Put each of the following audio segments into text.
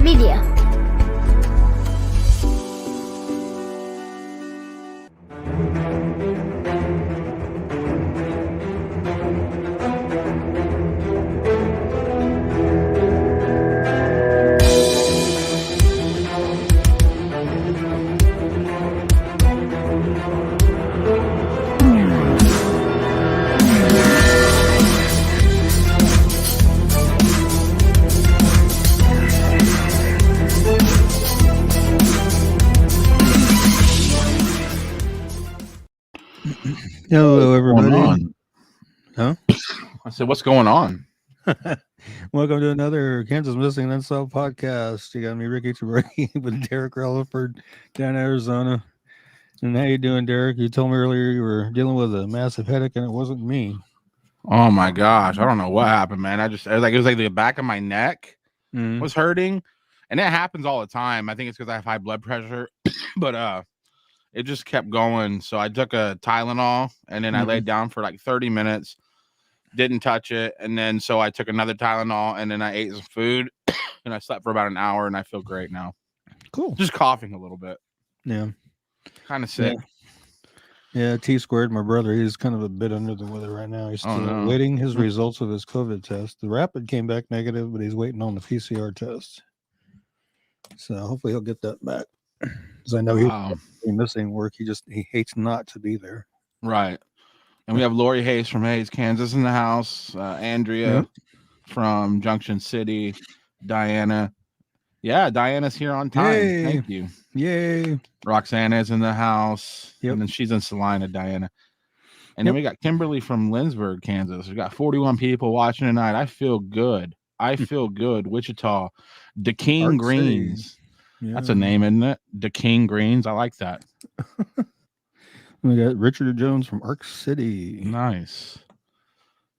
Media. Hello, everybody. What's going on? Huh? I said, what's going on? Welcome to another Kansas Missing and Unsolved podcast. You got me, Ricky Tabraki, with Derek Rutherford down in Arizona. And how you doing, Derek? You told me earlier you were dealing with a massive headache, and it wasn't me. Oh my gosh, I don't know what happened, man. It was like the back of my neck was hurting, and it happens all the time. I think it's because I have high blood pressure, but it just kept going. So I took a Tylenol, and then I laid down for like 30 minutes, didn't touch it, and then so I took another Tylenol, and then I ate some food, and I slept for about an hour, and I feel great now. Cool. Just coughing a little bit. Yeah. Kind of sick. Yeah, T Squared, my brother, he's kind of a bit under the weather right now. He's still waiting his results of his COVID test. The rapid came back negative, but he's waiting on the PCR test. So hopefully he'll get that back. Because I know he's missing work. He hates not to be there. Right. And we have Lori Hayes from Hayes, Kansas in the house. Andrea from Junction City. Diana. Yeah, Diana's here on time. Yay. Thank you. Yay. Roxana is in the house. Yep. And then she's in Salina, Diana. And then we got Kimberly from Lindsborg, Kansas. We got 41 people watching tonight. I feel good. Wichita. DeKing Greens. Yeah. That's a name, isn't it? DeKing Greens. I like that. We got Richard Jones from Ark City. Nice.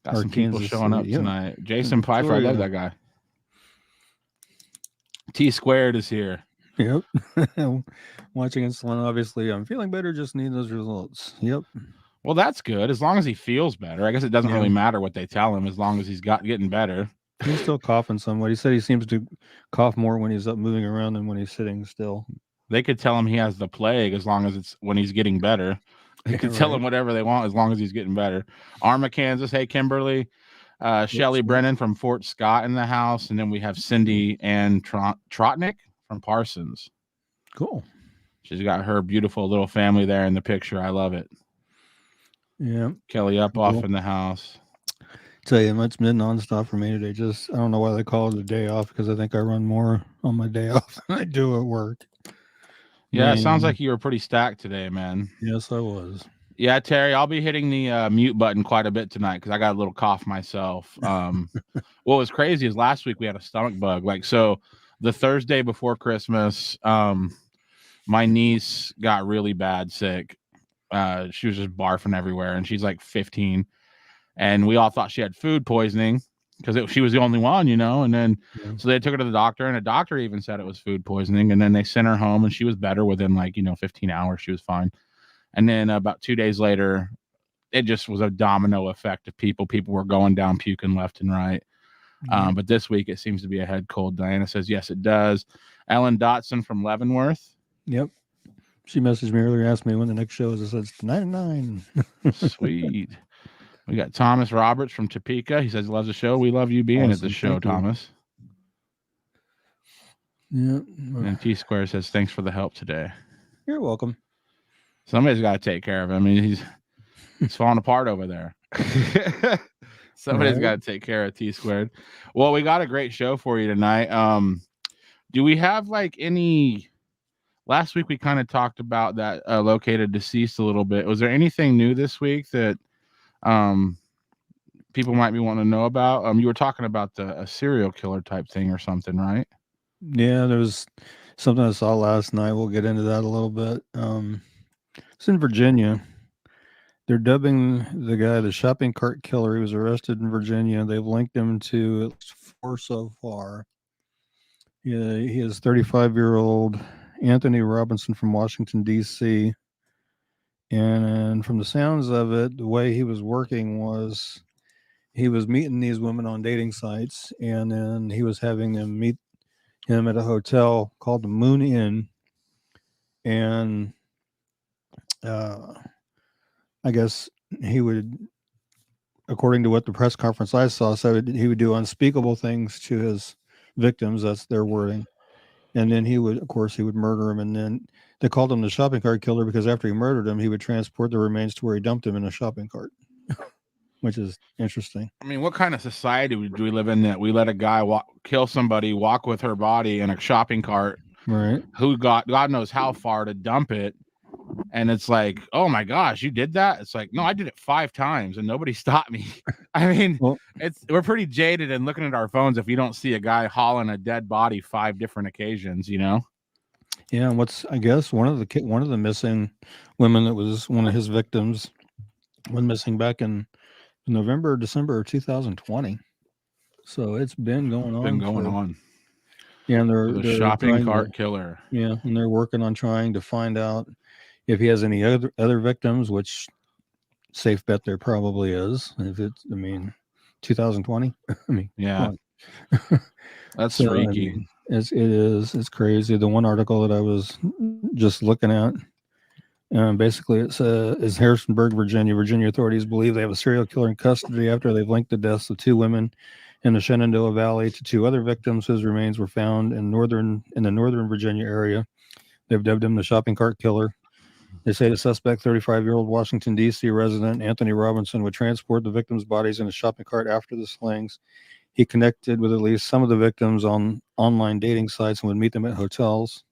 Got some people showing up tonight. Jason Pfeiffer. I love that guy. T Squared is here. Yep. Watching in Salina, obviously. I'm feeling better. Just need those results. Yep. Well, that's good. As long as he feels better. I guess it doesn't really matter what they tell him as long as he's getting better. He's still coughing somewhat. He said he seems to cough more when he's up moving around than when he's sitting still. They could tell him he has the plague as long as it's when he's getting better. They could tell him whatever they want as long as he's getting better. Arma, Kansas. Hey, Kimberly. Shelly Brennan from Fort Scott in the house. And then we have Cindy Ann Trotnick from Parsons. Cool. She's got her beautiful little family there in the picture. I love it. Yeah. Kelly off in the house. Tell you, it's been nonstop for me today. Just, I don't know why they call it a day off, because I think I run more on my day off than I do at work. Yeah, it sounds like you were pretty stacked today, man. Yes, I was. Yeah, Terry, I'll be hitting the mute button quite a bit tonight because I got a little cough myself. What was crazy is last week we had a stomach bug. So the Thursday before Christmas, my niece got really bad sick. She was just barfing everywhere, and she's like 15. And we all thought she had food poisoning because she was the only one, and then so they took her to the doctor, and the doctor even said it was food poisoning. And then they sent her home, and she was better within 15 hours. She was fine. And then about 2 days later, it just was a domino effect of people. People were going down puking left and right. But this week it seems to be a head cold. Diana says, yes, it does. Ellen Dotson from Leavenworth. Yep. She messaged me earlier, asked me when the next show is. I said, it's 9 at 9. Sweet. We got Thomas Roberts from Topeka. He says he loves the show. We love you being at the show, Thomas. Yeah. And T Square says, thanks for the help today. You're welcome. Somebody's got to take care of him. I mean, he's falling apart over there. Somebody's got to take care of T Squared. Well, we got a great show for you tonight. Do we have any? Last week we kind of talked about that located deceased a little bit. Was there anything new this week that people might be wanting to know about? You were talking about a serial killer type thing or something, right? Yeah, there was something I saw last night. We'll get into that a little bit. It's in Virginia. They're dubbing the guy the shopping cart killer. He was arrested in Virginia. They've linked him to at least 4 so far. Yeah, he is 35-year-old Anthony Robinson from Washington, D.C. And from the sounds of it, the way he was working was he was meeting these women on dating sites, and then he was having them meet him at a hotel called the Moon Inn, and uh, I guess he would, according to what the press conference I saw, said he would do unspeakable things to his victims. That's their wording. And then he would, of course, he would murder him. And then they called him the shopping cart killer because after he murdered him, he would transport the remains to where he dumped him in a shopping cart, which is interesting. I mean, what kind of society do we live in that we let a guy kill somebody, walk with her body in a shopping cart, Right. who got God knows how far to dump it? And it's like, oh my gosh, you did that? It's like, no, I did it 5 times and nobody stopped me. I mean, Well, we're pretty jaded and looking at our phones if you don't see a guy hauling a dead body 5 different occasions, you know? yeah. What's, I guess, one of the missing women that was one of his victims went missing back in November, December of 2020. So it's been going Been on going for, on. yeah, and The they're shopping trying to, cart killer. yeah, and they're working on trying to find out if he has any other victims, which safe bet there probably is. If it's, I mean, 2020. I mean, Yeah. come on. That's So I freaky. mean, it's crazy. The one article that I was just looking at, basically it says, is Harrisonburg, Virginia. Virginia authorities believe they have a serial killer in custody after they've linked the deaths of 2 women in the Shenandoah Valley to 2 other victims whose remains were found in the northern Virginia area. They've dubbed him the shopping cart killer. They say the suspect, 35-year-old Washington, D.C. resident Anthony Robinson, would transport the victims' bodies in a shopping cart after the slings. He connected with at least some of the victims on online dating sites and would meet them at hotels.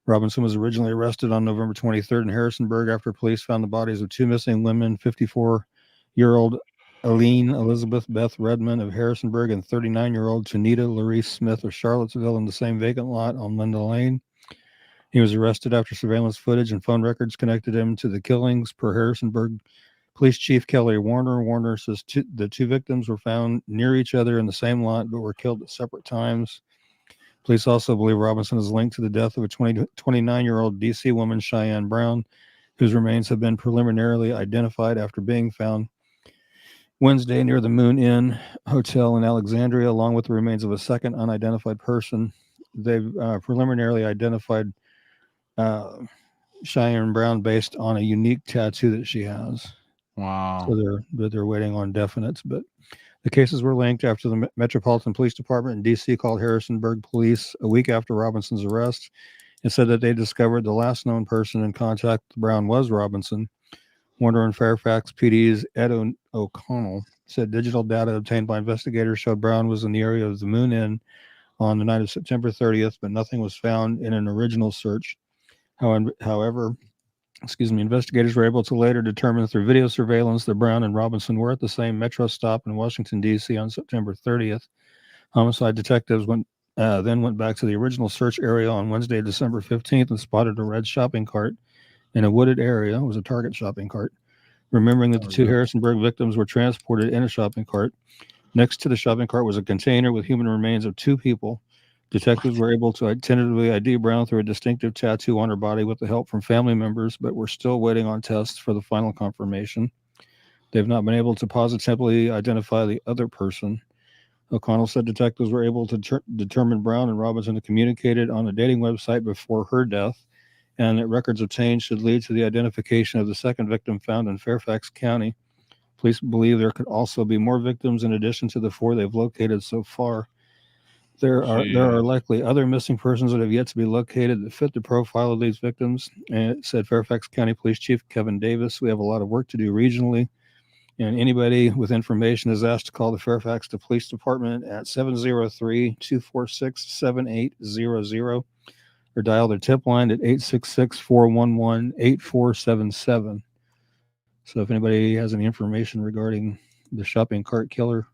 Robinson was originally arrested on November 23rd in Harrisonburg after police found the bodies of 2 missing women, 54-year-old Aline Elizabeth Beth Redmond of Harrisonburg and 39-year-old Janita Larice Smith of Charlottesville in the same vacant lot on Linda Lane. He was arrested after surveillance footage and phone records connected him to the killings, per Harrisonburg Police Chief Kelly Warner. Warner says the 2 victims were found near each other in the same lot but were killed at separate times. Police also believe Robinson is linked to the death of a 29-year-old D.C. woman, Cheyenne Brown, whose remains have been preliminarily identified after being found Wednesday near the Moon Inn Hotel in Alexandria, along with the remains of a second unidentified person. They've preliminarily identified Cheyenne Brown based on a unique tattoo that she has. Wow. So they're waiting on definites, but the cases were linked after the Metropolitan Police Department in D.C. called Harrisonburg police a week after Robinson's arrest and said that they discovered the last known person in contact with Brown was Robinson. Warner and Fairfax PD's Ed O'Connell said digital data obtained by investigators showed Brown was in the area of the Moon Inn on the night of September 30th, but nothing was found in an original search. However, investigators were able to later determine through video surveillance that Brown and Robinson were at the same metro stop in Washington, D.C. on September 30th. Homicide detectives then went back to the original search area on Wednesday, December 15th, and spotted a red shopping cart in a wooded area. It was a Target shopping cart. Remembering that the 2 Harrisonburg victims were transported in a shopping cart. Next to the shopping cart was a container with human remains of 2 people. Detectives were able to tentatively ID Brown through a distinctive tattoo on her body with the help from family members, but we're still waiting on tests for the final confirmation. They've not been able to positively identify the other person. O'Connell said detectives were able to determine Brown and Robinson had communicated on a dating website before her death, and that records obtained should lead to the identification of the second victim found in Fairfax County. Police believe there could also be more victims in addition to the 4 they've located so far. There are likely other missing persons that have yet to be located that fit the profile of these victims, and said Fairfax County Police Chief Kevin Davis. We have a lot of work to do regionally, and anybody with information is asked to call the Fairfax Police Department at 703-246-7800 or dial their tip line at 866-411-8477. So if anybody has any information regarding the shopping cart killer,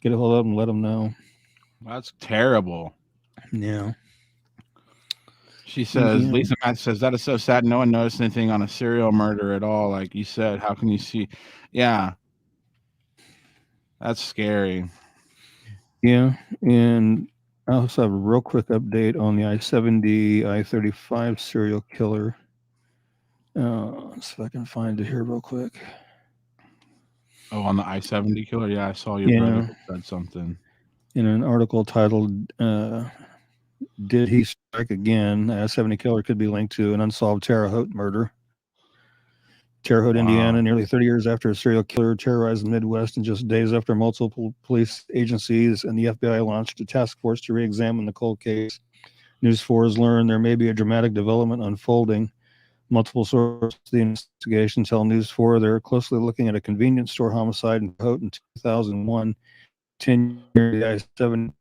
get a hold of them and let them know. That's terrible. Yeah. She says, Lisa Matt says, that is so sad. No one noticed anything on a serial murder at all. Like you said, how can you see? Yeah. That's scary. Yeah. And I also have a real quick update on the I-70, I-35 serial killer. Let's see if I can find it here real quick. Oh, on the I-70 killer? Yeah, I saw your brother said something. In an article titled Did he strike again? 70 killer could be linked to an unsolved Terre Haute murder. Terre Haute, Indiana, Wow. nearly 30 years after a serial killer terrorized the Midwest, and just days after multiple police agencies and the FBI launched a task force to re-examine the cold case. News 4 has learned there may be a dramatic development unfolding. Multiple sources of the investigation tell News 4 they're closely looking at a convenience store homicide in Terre Haute in 2001, 10 years the I-7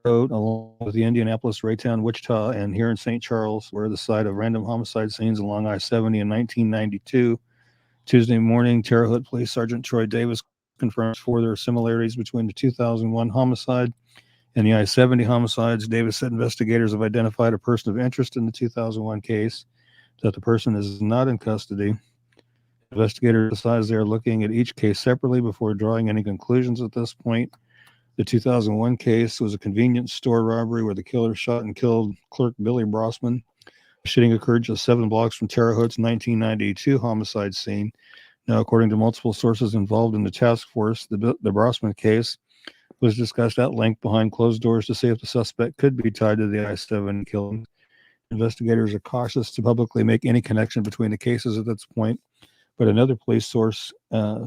along with the Indianapolis, Raytown, Wichita, and here in St. Charles, were the site of random homicide scenes along I-70 in 1992. Tuesday morning, Terre Haute Police Sergeant Troy Davis confirms there are similarities between the 2001 homicide and the I-70 homicides. Davis said investigators have identified a person of interest in the 2001 case, that the person is not in custody. Investigators emphasize they are looking at each case separately before drawing any conclusions at this point. The 2001 case was a convenience store robbery where the killer shot and killed clerk Billy Brossman. The shooting occurred just 7 blocks from Terre Haute's 1992 homicide scene. Now, according to multiple sources involved in the task force, the Brossman case was discussed at length behind closed doors to see if the suspect could be tied to the I-70 killing. Investigators are cautious to publicly make any connection between the cases at this point, but another police source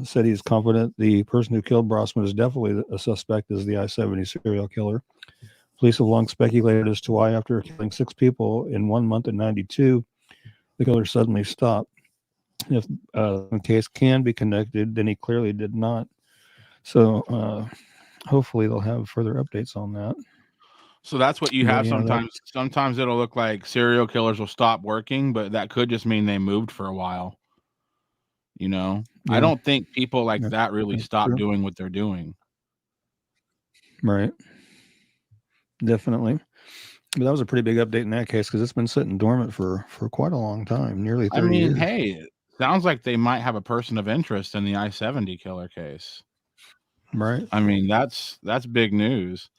said he is confident the person who killed Brossman is definitely a suspect as the I-70 serial killer. Police have long speculated as to why, after killing 6 people in 1 month in 92, the killer suddenly stopped. If the case can be connected, then he clearly did not. So hopefully they'll have further updates on that. So that's what you But have yeah, sometimes. Sometimes it'll look like serial killers will stop working, but that could just mean they moved for a while. I yeah, don't think people like that really that's stop true. doing what they're doing. Right, definitely. But that was a pretty big update in that case because it's been sitting dormant for quite a long time, nearly I 30 mean, years. hey, it sounds like they might have a person of interest in the I-70 killer case. Right. I mean, that's big news.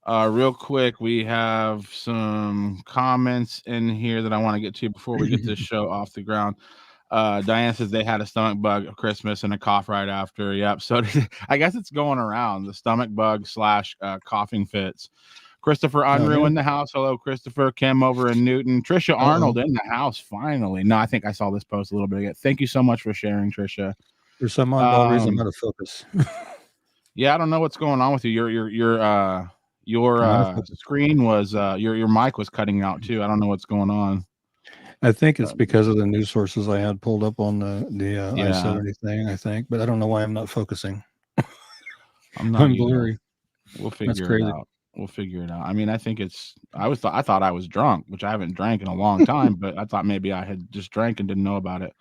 Real quick, we have some comments in here that I want to get to before we get this show off the ground. Diane says they had a stomach bug at Christmas and a cough right after. Yep. So I guess it's going around, the stomach bug / coughing fits. Christopher Oh, Unruh yeah. in the house. Hello, Christopher. Kim over in Newton. Trisha Arnold Uh-oh. in the house, finally. No, I think I saw this post a little bit ago. Thank you so much for sharing, Trisha. For some oddball reason, I'm out of focus. Yeah, I don't know what's going on with you. Your I'm out of focus. screen was your mic was cutting out too. I don't know what's going on. I think it's But because of the news sources I had pulled up on the yeah, I-70 thing, I think. But I don't know why I'm not focusing. I'm not I'm either. blurry. We'll That's figure it crazy. out. We'll figure it out. I mean, I think it's. I thought I was drunk, which I haven't drank in a long time. But I thought maybe I had just drank and didn't know about it.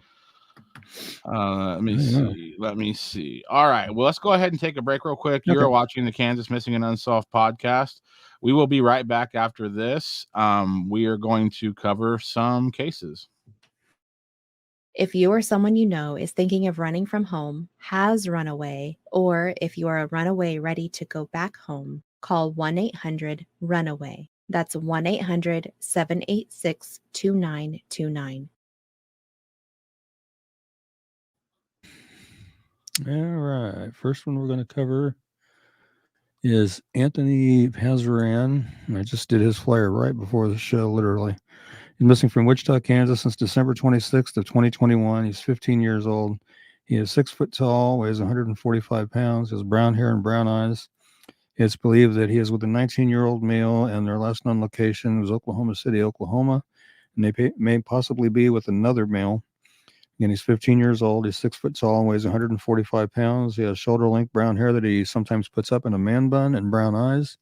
Let me I don't know. see. Let me see. All right. Well, let's go ahead and take a break real quick. Okay. You're watching the Kansas Missing and Unsolved podcast. We will be right back after this. We are going to cover some cases. If you or someone you know is thinking of running from home, has run away, or if you are a runaway ready to go back home, call 1-800-RUNAWAY. That's 1-800-786-2929. All right. First one we're going to cover is Anthony Pazaran. I just did his flyer right before the show, literally. He's missing from Wichita, Kansas since December 26th of 2021. He's 15 years old. He is 6 foot tall, weighs 145 pounds, has brown hair and brown eyes. It's believed that he is with a 19-year-old male, and their last known location was Oklahoma City, Oklahoma, and they may possibly be with another male. Again, he's 15 years old. He's 6 foot tall and weighs 145 pounds. He has shoulder-length brown hair that he sometimes puts up in a man bun and brown eyes.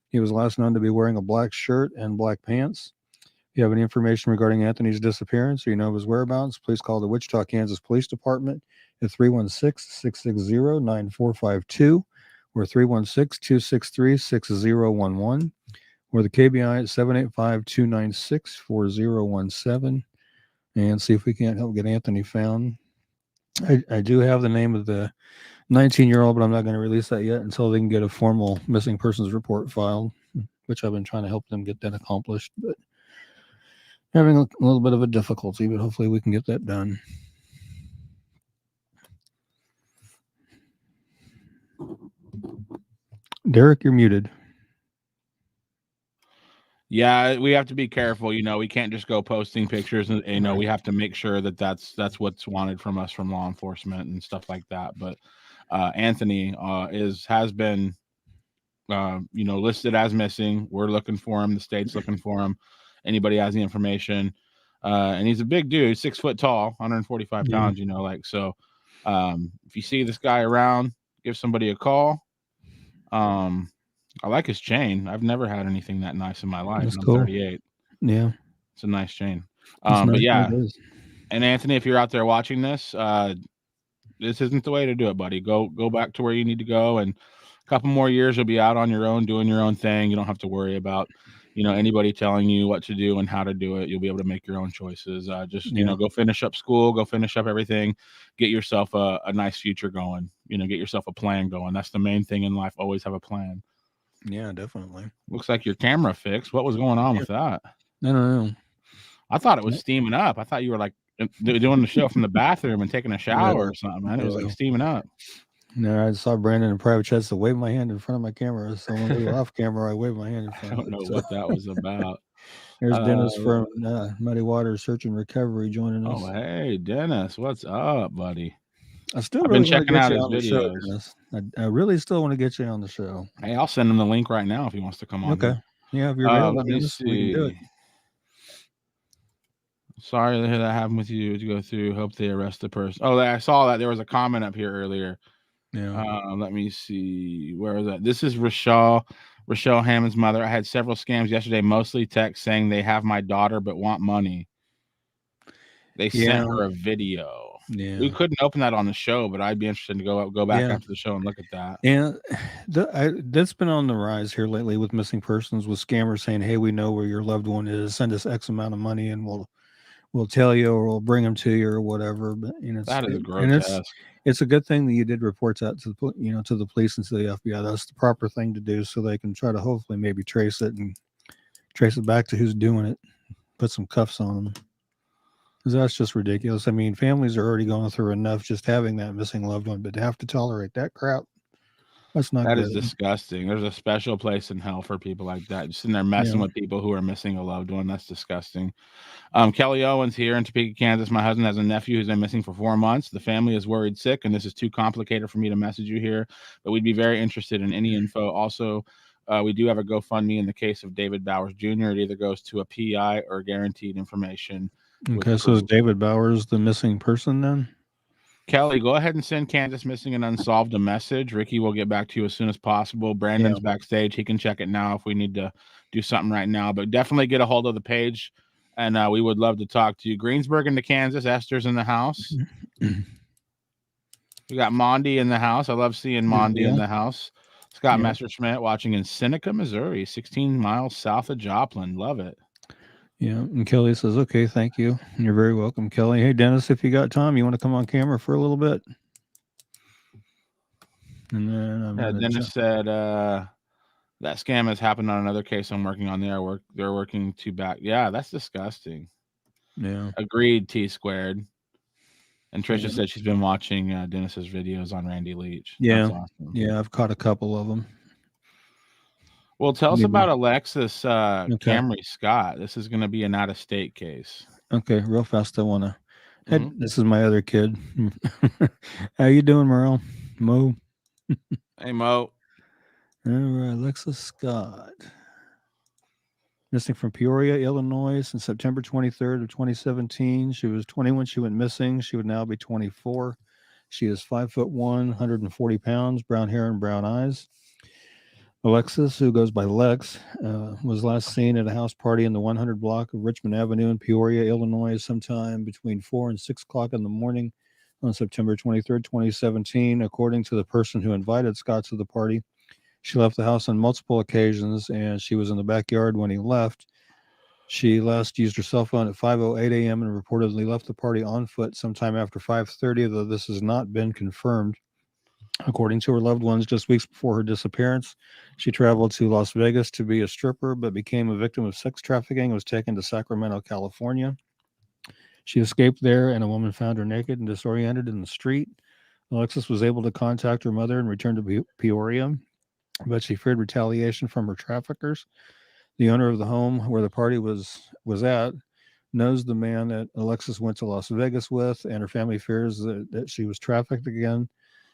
He was last known to be wearing a black shirt and black pants. If you have any information regarding Anthony's disappearance or you know of his whereabouts, please call the Wichita, Kansas Police Department at 316-660-9452 or 316-263-6011 or the KBI at 785-296-4017 and see if we can't help get Anthony found. I do have the name of the 19-year-old, but I'm not going to release that yet until they can get a formal missing persons report filed, which I've been trying to help them get that accomplished, but having a little bit of a difficulty, but hopefully we can get that done. Derek, you're muted. Yeah, we have to be careful. We can't just go posting pictures, and Right. we have to make sure that that's what's wanted from us from law enforcement and stuff like that. But Anthony has been listed as missing. We're looking for him. The state's looking for him. Anybody has the information, and he's a big dude, 6 foot tall, 145 Yeah. pounds. So if you see this guy around, give somebody a call. I like his chain. I've never had anything that nice in my life. That's And I'm cool. 38. Yeah. It's a nice chain. It's But nice. yeah, It is. and Anthony, if you're out there watching this isn't the way to do it, buddy. Go back to where you need to go, and a couple more years you'll be out on your own doing your own thing. You don't have to worry about anybody telling you what to do and how to do it. You'll be able to make your own choices. Just go finish up school, go finish up everything, get yourself a nice future going. Get yourself a plan going. That's the main thing in life. Always have a plan. Yeah, definitely. Looks like your camera fixed. What was going on with that? I don't know. I thought it was steaming up. I thought you were like doing the show from the bathroom and taking a shower or something, man. It was like steaming up. No, I saw Brandon in private chats to wave my hand in front of my camera. So when we were off camera, I wave my hand in front I don't know what that was about. There's Dennis from Muddy Waters Search and Recovery joining us. Oh, hey, Dennis. What's up, buddy? I've been really checking out his videos. Show, I really still want to get you on the show. Hey, I'll send him the link right now if he wants to come on. Okay. Here. Yeah, if you're available, let me see. We can do it. Sorry to hear that happened with you to go through. Hope they arrest the person. Oh, I saw that. There was a comment up here earlier. Yeah. Let me see. Where is that? This is Rochelle Hammond's mother. I had several scams yesterday, mostly text saying they have my daughter but want money. They sent her a video. Yeah. We couldn't open that on the show, but I'd be interested to go back after the show and look at that. And that's been on the rise here lately with missing persons, with scammers saying, "Hey, we know where your loved one is. Send us X amount of money, and we'll tell you, or we'll bring them to you, or whatever." But that is grotesque. And it's a good thing that you did reports out to the to the police and to the FBI. That's the proper thing to do, so they can try to hopefully maybe trace it back to who's doing it. Put some cuffs on them. Because that's just ridiculous. I mean, families are already going through enough just having that missing loved one, but to have to tolerate that crap, that's not good. That is disgusting. There's a special place in hell for people like that. Just sitting there messing with people who are missing a loved one. That's disgusting. Kelly Owens here in Topeka, Kansas. My husband has a nephew who's been missing for 4 months. The family is worried sick, and this is too complicated for me to message you here, but we'd be very interested in any info. Also, we do have a GoFundMe in the case of David Bowers Jr. It either goes to a PI or guaranteed information. Okay, so is David Bowers the missing person then? Kelly, go ahead and send Kansas Missing and Unsolved a message. Ricky will get back to you as soon as possible. Brandon's backstage. He can check it now if we need to do something right now. But definitely get a hold of the page, and we would love to talk to you. Greensburg into Kansas. Esther's in the house. We got Mondi in the house. I love seeing Mondi in the house. Scott Messerschmidt watching in Seneca, Missouri, 16 miles south of Joplin. Love it. Yeah, and Kelly says, "Okay, thank you. You're very welcome, Kelly." Hey, Dennis, if you got time, you want to come on camera for a little bit? And then Dennis said that scam has happened on another case I'm working on. They're working to back. Yeah, that's disgusting. Yeah, agreed. T squared. And Trisha said she's been watching Dennis's videos on Randy Leach. Yeah, that's awesome. Yeah, I've caught a couple of them. Well, tell us about Alexis Camry Scott. This is going to be an out-of-state case. Okay, real fast. I want to. This is my other kid. How you doing, Merle? Mo. Hey, Mo. All right, Alexis Scott. Missing from Peoria, Illinois, since September 23rd of 2017. She was 20 when she went missing. She would now be 24. She is 5'1", 140 pounds, brown hair and brown eyes. Alexis, who goes by Lex, was last seen at a house party in the 100 block of Richmond Avenue in Peoria, Illinois, sometime between 4 and 6 o'clock in the morning on September 23rd, 2017. According to the person who invited Scott to the party, she left the house on multiple occasions, and she was in the backyard when he left. She last used her cell phone at 5:08 a.m. and reportedly left the party on foot sometime after 5:30, though this has not been confirmed. According to her loved ones, just weeks before her disappearance, she traveled to Las Vegas to be a stripper, but became a victim of sex trafficking and was taken to Sacramento, California. She escaped there, and a woman found her naked and disoriented in the street. Alexis was able to contact her mother and return to Peoria, but she feared retaliation from her traffickers. The owner of the home where the party was at knows the man that Alexis went to Las Vegas with, and her family fears that she was trafficked again.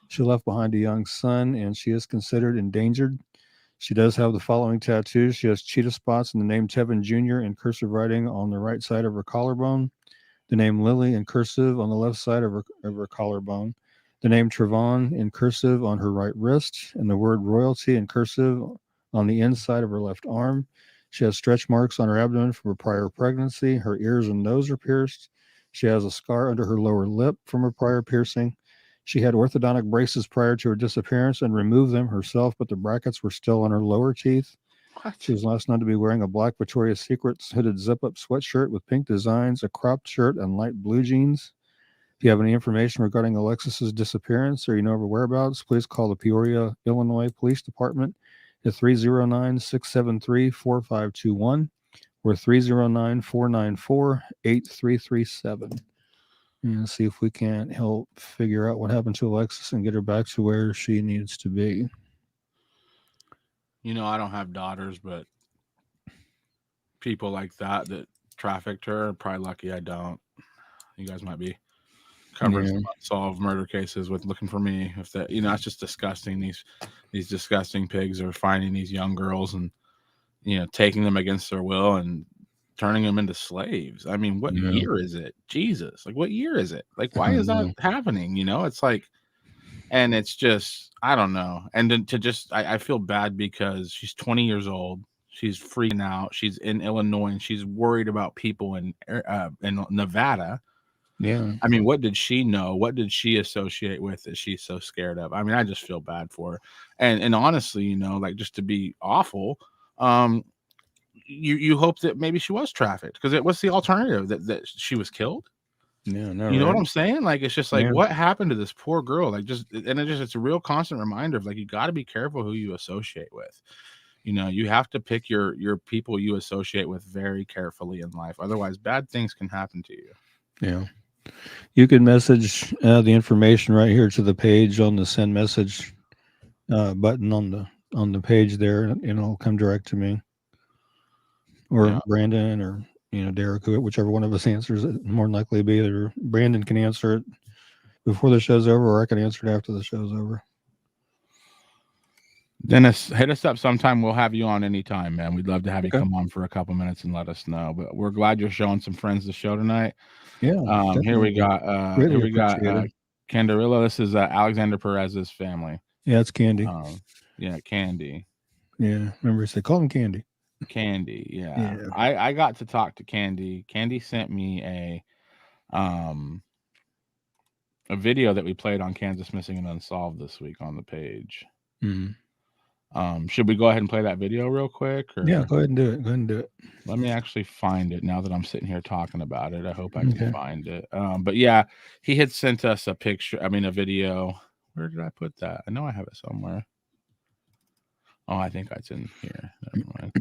She left behind a young son, and she is considered endangered. She does have the following tattoos. She has cheetah spots and the name Tevin Jr. in cursive writing on the right side of her collarbone, the name Lily in cursive on the left side of her collarbone, the name Trevon in cursive on her right wrist, and the word royalty in cursive on the inside of her left arm. She has stretch marks on her abdomen from her prior pregnancy. Her ears and nose are pierced. She has a scar under her lower lip from her prior piercing. She had orthodontic braces prior to her disappearance and removed them herself, but the brackets were still on her lower teeth. What? She was last known to be wearing a black Victoria's Secret hooded zip-up sweatshirt with pink designs, a cropped shirt, and light blue jeans. If you have any information regarding Alexis's disappearance or you know of her whereabouts, please call the Peoria, Illinois Police Department at 309-673-4521 or 309-494-8337. And see if we can't help figure out what happened to Alexis and get her back to where she needs to be. You know, I don't have daughters, but people like that trafficked her, probably lucky I don't. You guys might be covering some unsolved murder cases with looking for me. If that, you know, it's just disgusting. These disgusting pigs are finding these young girls and, you know, taking them against their will and turning them into slaves. I mean, what year is it? Jesus, like what year is it? Like, why is that happening? You know, it's like, and it's just, I don't know. And then I feel bad because she's 20 years old. She's freaking out. She's in Illinois and she's worried about people in Nevada. Yeah. I mean, what did she know? What did she associate with that she's so scared of? I mean, I just feel bad for her. And honestly, you know, like just to be awful, you hope that maybe she was trafficked because what's the alternative that she was killed? Yeah, no, you know right. what I'm saying? Like it's just like what happened to this poor girl? Like it's a real constant reminder of like you got to be careful who you associate with. You know, you have to pick your people you associate with very carefully in life. Otherwise, bad things can happen to you. Yeah. You can message the information right here to the page on the send message button on the page there, and it'll come direct to me or Brandon or Derek, whichever one of us answers it. More than likely be either Brandon can answer it before the show's over, or I can answer it after the show's over. Dennis, hit us up sometime. We'll have you on anytime, man. We'd love to have you come on for a couple minutes and let us know. But we're glad you're showing some friends the show tonight. Yeah. Here we got Candarilla. This is Alexander Perez's family. Yeah, it's Candy. Candy. Yeah, remember I said call him Candy. Candy, yeah. I got to talk to Candy. Candy sent me a video that we played on Kansas Missing and Unsolved this week on the page. Mm-hmm. Should we go ahead and play that video real quick? Or? Yeah, go ahead and do it. Let me actually find it now that I'm sitting here talking about it. I hope I can find it. But yeah, he had sent us a video. Where did I put that? I know I have it somewhere. Oh, I think it's in here. Never mind.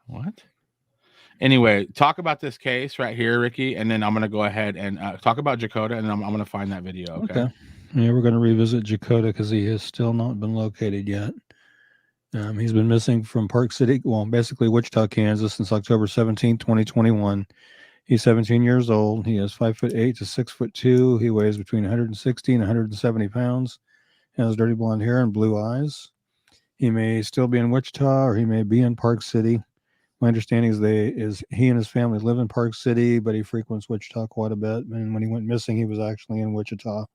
What? Anyway, talk about this case right here, Ricky, and then I'm going to go ahead and talk about Dakota, and then I'm going to find that video. Okay. Yeah, we're going to revisit Dakota because he has still not been located yet. He's been missing from Park City, well, basically Wichita, Kansas, since October 17, 2021. He's 17 years old. He is 5'8" to 6'2". He weighs between 160 and 170 pounds. Has dirty blonde hair and blue eyes. He may still be in Wichita or he may be in Park City. My understanding is he and his family live in Park City, but he frequents Wichita quite a bit. And when he went missing, he was actually in Wichita.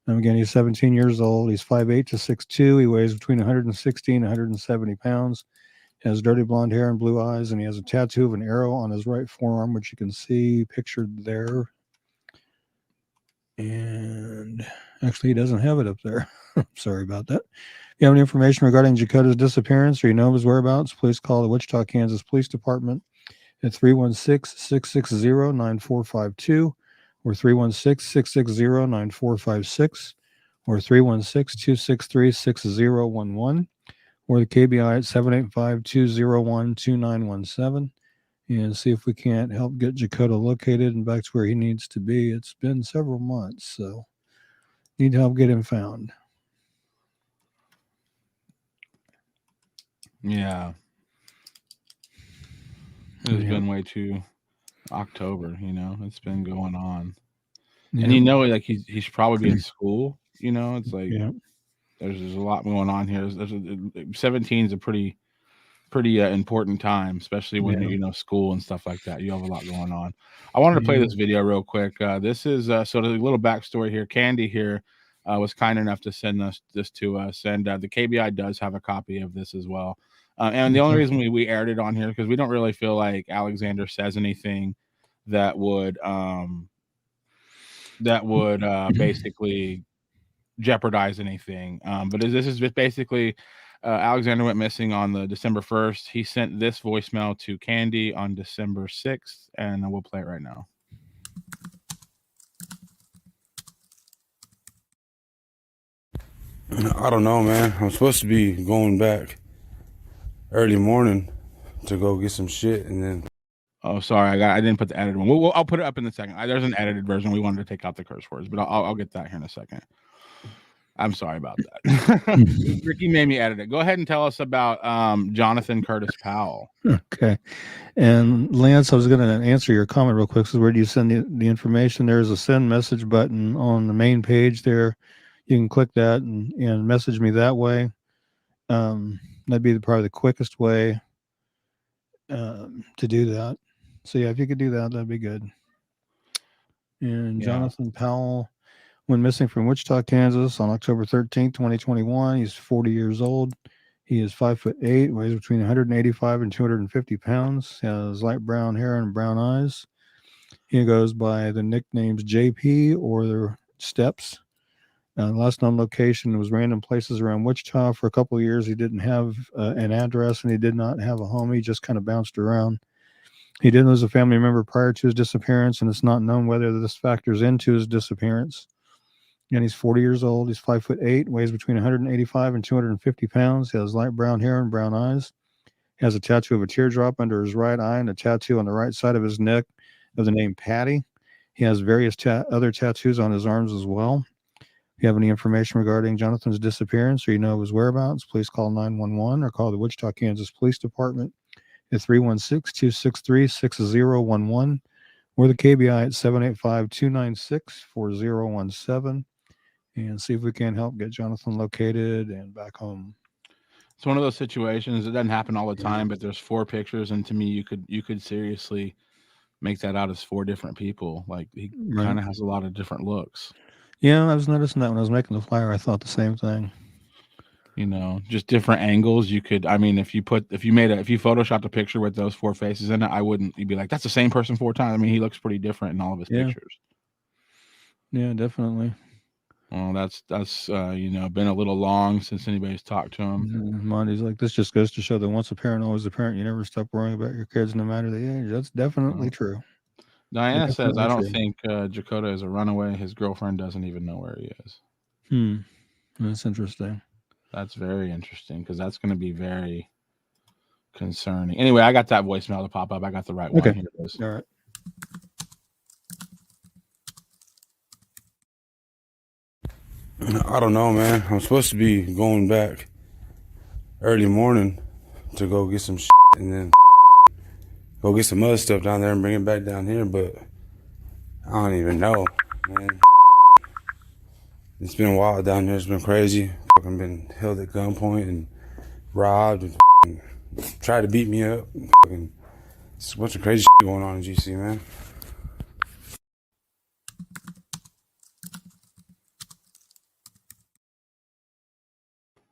And again, he's 17 years old. He's 5'8" to 6'2". He weighs between 160 and 170 pounds. He has dirty blonde hair and blue eyes, and he has a tattoo of an arrow on his right forearm, which you can see pictured there. And actually, he doesn't have it up there. Sorry about that. If you have any information regarding Dakota's disappearance or you know of his whereabouts, please call the Wichita, Kansas Police Department at 316-660-9452 or 316-660-9456 or 316-263-6011 or the KBI at 785-201-2917 and see if we can't help get Dakota located and back to where he needs to be. It's been several months, so need help get him found. Yeah. It's been way too October, it's been going on. Yeah. And like he should probably be in school, it's like there's a lot going on here. 17 is a pretty important time, especially when you're school and stuff like that. You have a lot going on. I wanted to play this video real quick. This is so the little backstory here. Candy here was kind enough to send this to us, and the KBI does have a copy of this as well. And the only reason we aired it on here because we don't really feel like Alexander says anything that would basically jeopardize anything. But this is just basically Alexander went missing on the December 1st. He sent this voicemail to Candy on December 6th, and we'll play it right now. I don't know, man. I'm supposed to be going back early morning to go get some shit, and then. Oh, sorry, I didn't put the edited one. I'll put it up in a second. There's an edited version. We wanted to take out the curse words, but I'll get that here in a second. I'm sorry about that. Ricky made me edit it. Go ahead and tell us about Jonathan Curtis Powell. Okay. And Lance, I was going to answer your comment real quick. So where do you send the information? There's a send message button on the main page there. You can click that and message me that way. That'd be probably the quickest way to do that. So yeah, if you could do that, that'd be good. And Jonathan Powell went missing from Wichita, Kansas on October 13th, 2021. He's 40 years old. He is 5'8", weighs between 185 and 250 pounds. He has light brown hair and brown eyes. He goes by the nicknames JP or the Steps. Last known location was random places around Wichita. For a couple of years, he didn't have an address and he did not have a home. He just kind of bounced around. He did lose a family member prior to his disappearance, and it's not known whether this factors into his disappearance. And he's 40 years old. He's 5'8", weighs between 185 and 250 pounds. He has light brown hair and brown eyes. He has a tattoo of a teardrop under his right eye and a tattoo on the right side of his neck of the name Patty. He has various other tattoos on his arms as well. If you have any information regarding Jonathan's disappearance or you know his whereabouts, please call 911 or call the Wichita, Kansas Police Department at 316-263-6011 or the KBI at 785-296-4017 and see if we can help get Jonathan located and back home. It's one of those situations. It doesn't happen all the time, but there's 4 pictures, and to me, you could seriously make that out as 4 different people. Like he kind of has a lot of different looks. Yeah, I was noticing that when I was making the flyer. I thought the same thing. Just different angles. You could, I mean, if you photoshopped a picture with those 4 faces in it, you'd be like, that's the same person 4 times. I mean, he looks pretty different in all of his pictures. Yeah, definitely. Well, that's been a little long since anybody's talked to him. Monty's like, this just goes to show that once a parent, always a parent. You never stop worrying about your kids, no matter the age. That's definitely true. Diana says, I don't think Dakota is a runaway. His girlfriend doesn't even know where he is. That's interesting. That's very interesting because that's going to be very concerning. Anyway, I got that voicemail to pop up. I got the right one. Here it is. All right. I don't know, man. I'm supposed to be going back early morning to go get some shit and then go get some other stuff down there and bring it back down here, but I don't even know, man. It's been wild down here. It's been crazy. Fucking been held at gunpoint and robbed and tried to beat me up. It's a bunch of crazy shit going on in GC, man.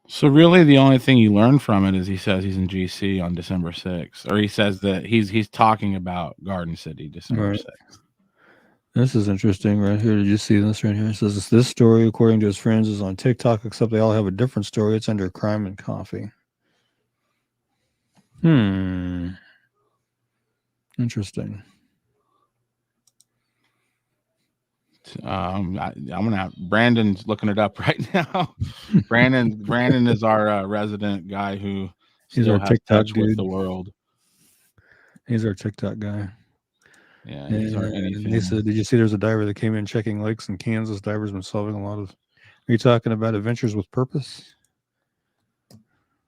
So really the only thing you learn from it is he says he's in GC on December 6th, or he says that he's talking about Garden City December 6th. This is interesting right here. Did you see this right here? It says this story, according to his friends, is on TikTok, except they all have a different story. It's under Crime and Coffee. Interesting. I'm gonna have Brandon's looking it up right now. Brandon is our resident guy who he's our TikTok dude with the world. He's our TikTok guy. Yeah, he's our anything. He said, "Did you see? There's a diver that came in checking lakes in Kansas. Diver's been solving a lot of. Are you talking about Adventures with Purpose?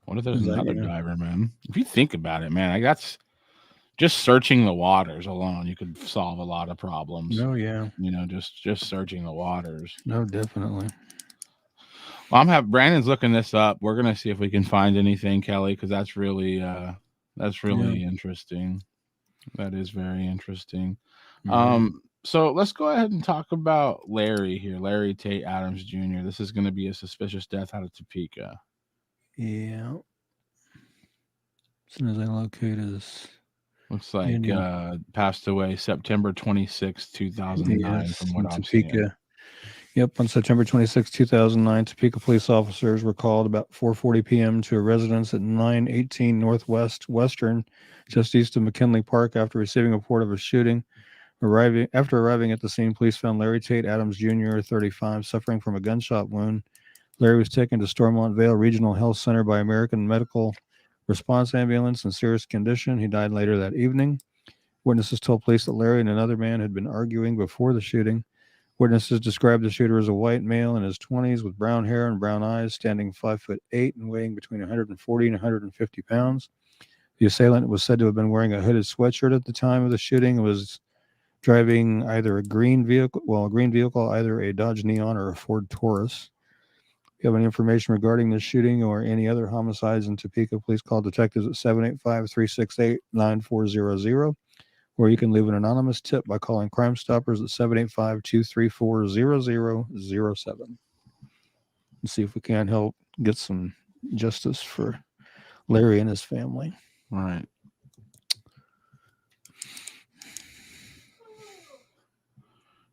What if there's Is that, another you know? diver, man? If you think about it, man, like that's just searching the waters alone. You could solve a lot of problems. Oh yeah. You know, just searching the waters. No, definitely. Well, Brandon's looking this up. We're gonna see if we can find anything, Kelly, because that's really interesting. That is very interesting. So let's go ahead and talk about Larry here. Larry Tate Adams Jr. This is going to be a suspicious death out of Topeka. Yeah. As soon as I locate his. Looks like passed away September 26, 2009, from what I'm seeing. Yep, on September 26, 2009, Topeka police officers were called about 4:40 p.m. to a residence at 918 Northwest Western, just east of McKinley Park, after receiving a report of a shooting. After arriving at the scene, police found Larry Tate Adams Jr., 35, suffering from a gunshot wound. Larry was taken to Stormont Vale Regional Health Center by American Medical Response Ambulance in serious condition. He died later that evening. Witnesses told police that Larry and another man had been arguing before the shooting. Witnesses described the shooter as a white male in his 20s with brown hair and brown eyes, standing 5'8" and weighing between 140 and 150 pounds. The assailant was said to have been wearing a hooded sweatshirt at the time of the shooting and was driving either a green vehicle, either a Dodge Neon or a Ford Taurus. If you have any information regarding this shooting or any other homicides in Topeka, please call detectives at 785-368-9400, or you can leave an anonymous tip by calling Crime Stoppers at 785-234-0007 and see if we can help get some justice for Larry and his family. All right.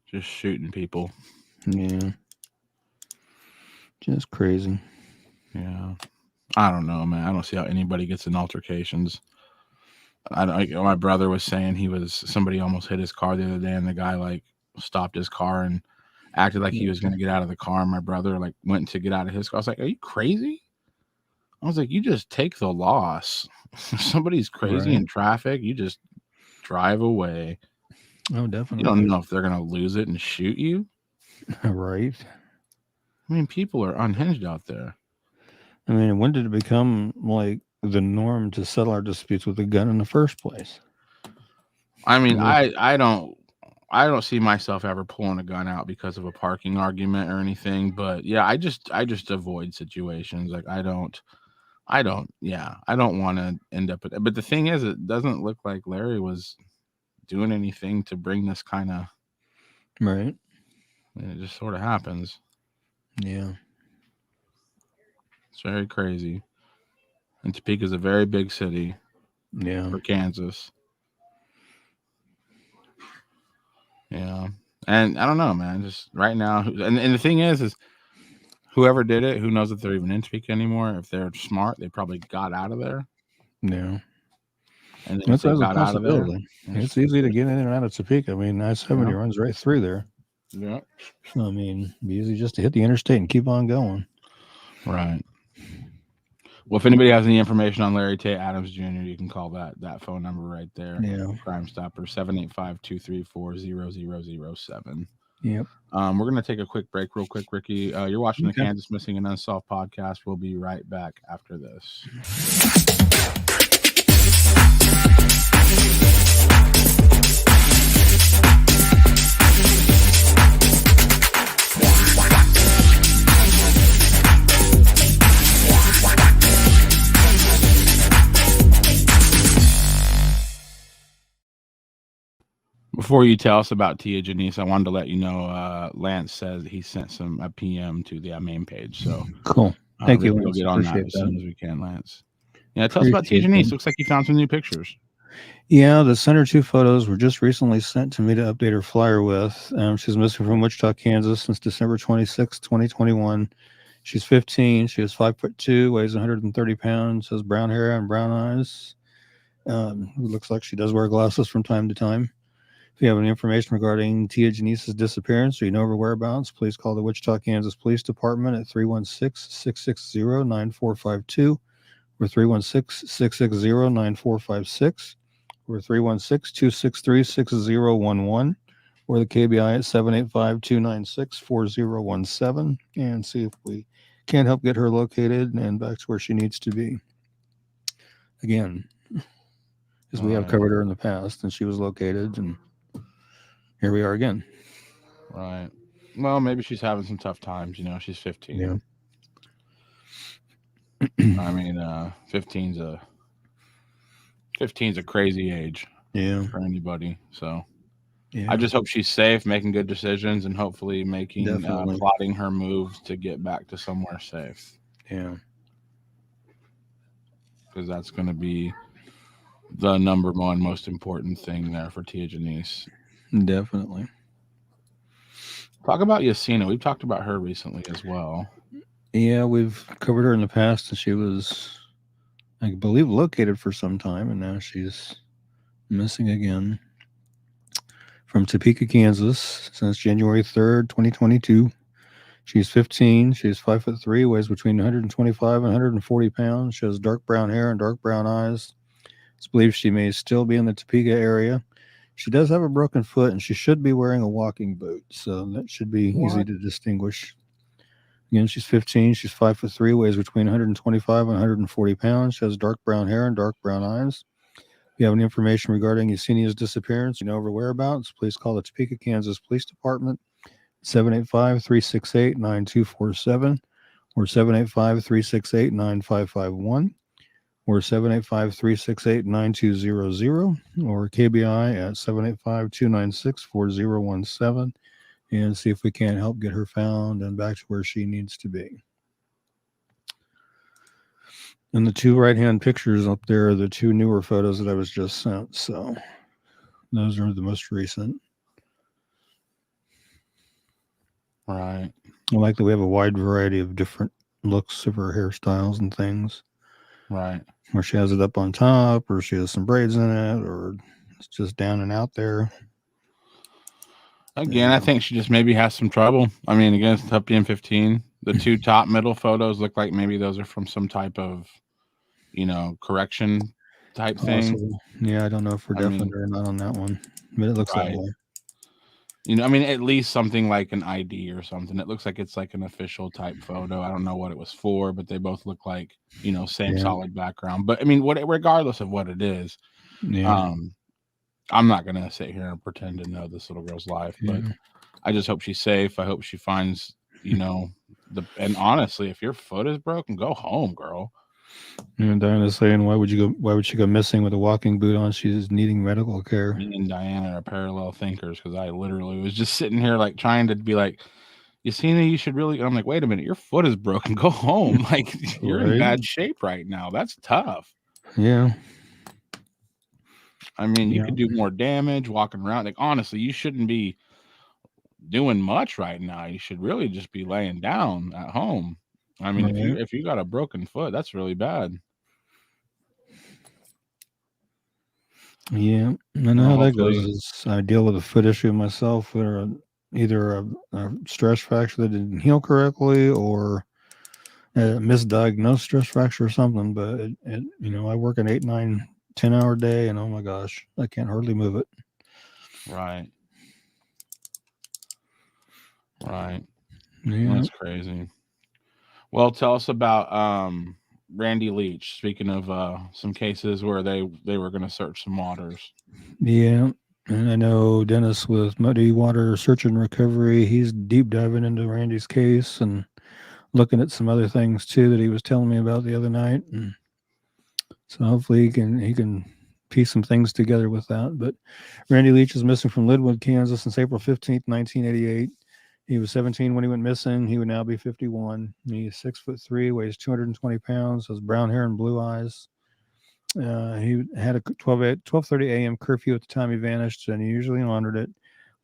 Just shooting people. Yeah. Just crazy. Yeah. I don't know, man. I don't see how anybody gets in altercations. My brother was saying somebody almost hit his car the other day, and the guy like stopped his car and acted like he was going to get out of the car. And my brother like went to get out of his car. I was like, "Are you crazy?" I was like, "You just take the loss. If somebody's crazy in traffic, you just drive away." Oh, definitely. You don't know if they're going to lose it and shoot you. Right. I mean, people are unhinged out there. I mean, when did it become like the norm to settle our disputes with a gun in the first place? I mean, I don't see myself ever pulling a gun out because of a parking argument or anything. But yeah, I just avoid situations. Like I don't want to end up with it. But the thing is, it doesn't look like Larry was doing anything to bring this kind of right. It just sort of happens. Yeah. It's very crazy. And Topeka is a very big city. Yeah. For Kansas. Yeah. And I don't know, man. Just right now. And the thing is whoever did it, who knows if they're even in Topeka anymore. If they're smart, they probably got out of there. Yeah. And then if they got out of there, it's easy to get in and out of Topeka. I mean, I-70 runs right through there. Yeah. I mean, it'd be easy just to hit the interstate and keep on going. Right. Well, if anybody has any information on Larry Tate Adams Jr., you can call that phone number right there. Yeah. Crime Stopper, 785-234-0007. Yep. We're going to take a quick break real quick, Ricky. You're watching the Kansas Missing and Unsolved podcast. We'll be right back after this. Before you tell us about Tia Janice, I wanted to let you know Lance says he sent a PM to the main page. So cool. Thank you. We'll get on that as soon as we can, Lance. Yeah, tell us about Tia Janice. Looks like you found some new pictures. Yeah, the Center 2 photos were just recently sent to me to update her flyer with. She's missing from Wichita, Kansas since December 26, 2021. She's 15. She is 5'2", weighs 130 pounds, has brown hair and brown eyes. Looks like she does wear glasses from time to time. If you have any information regarding Tia Janice's disappearance or you know her whereabouts, please call the Wichita, Kansas Police Department at 316-660-9452 or 316-660-9456 or 316-263-6011 or the KBI at 785-296-4017 and see if we can't help get her located and back to where she needs to be. Again, because we have covered her in the past, and she was located, and here we are again. Right. Well, maybe she's having some tough times. She's 15. Yeah. I mean, 15's a crazy age. Yeah. For anybody. So yeah. I just hope she's safe, making good decisions, and hopefully plotting her moves to get back to somewhere safe. Yeah. Because that's going to be the number one most important thing there for Tia Janice. Definitely. Talk about Yasina. We've talked about her recently as well. Yeah, we've covered her in the past, and she was, I believe, located for some time, and now she's missing again. From Topeka, Kansas, since January 3rd, 2022. She's 15. She's 5'3", weighs between 125 and 140 pounds. She has dark brown hair and dark brown eyes. It's believed she may still be in the Topeka area. She does have a broken foot, and she should be wearing a walking boot, so that should be easy to distinguish. Again, she's 15. She's 5'3", weighs between 125 and 140 pounds. She has dark brown hair and dark brown eyes. If you have any information regarding Yesenia's disappearance, her whereabouts, please call the Topeka, Kansas Police Department, 785-368-9247, or 785-368-9551, or 785-368-9200, or KBI at 785-296-4017, and see if we can't help get her found and back to where she needs to be. And the two right-hand pictures up there are the two newer photos that I was just sent. So those are the most recent. Right. I like that we have a wide variety of different looks of her hairstyles and things. Right. Where she has it up on top, or she has some braids in it, or it's just down and out there. Again, I think she just maybe has some trouble. I mean, again, it's tough being 15. The two top middle photos look like maybe those are from some type of, correction type thing. Yeah, I don't know if we're definite or not on that one, but it looks that way. At least something like an ID or something. It looks like it's like an official type photo. I don't know what it was for, but they both look like, same solid background. But I mean, regardless of what it is, I'm not gonna sit here and pretend to know this little girl's life, but I just hope she's safe. I hope she finds, and honestly, if your foot is broken, go home, girl. And Diana's saying, why would she go missing with a walking boot on? She's needing medical care. Me and Diana are parallel thinkers, because I literally was just sitting here like trying to be like, Yesenia, you should really. I'm like, wait a minute, your foot is broken. Go home. Like you're in bad shape right now. That's tough. Yeah. I mean, you could do more damage walking around. Like honestly, you shouldn't be doing much right now. You should really just be laying down at home. I mean, if you got a broken foot, that's really bad. Yeah, I know how that goes. Is I deal with a foot issue myself, or either a stress fracture that didn't heal correctly, or a misdiagnosed stress fracture or something. But I work an 8, 9, 10-hour day, and oh my gosh, I can't hardly move it. Right. Yeah, that's crazy. Well, tell us about Randy Leach. Speaking of some cases where they were going to search some waters. Yeah, and I know Dennis with Muddy Water Search and Recovery. He's deep diving into Randy's case and looking at some other things too that he was telling me about the other night. And so hopefully he can piece some things together with that. But Randy Leach is missing from Linwood, Kansas since April 15th, 1988. He was 17 when he went missing. He would now be 51. He's 6'3", weighs 220 pounds, has brown hair and blue eyes. He had a 12:30 a.m. curfew at the time he vanished, and he usually honored it.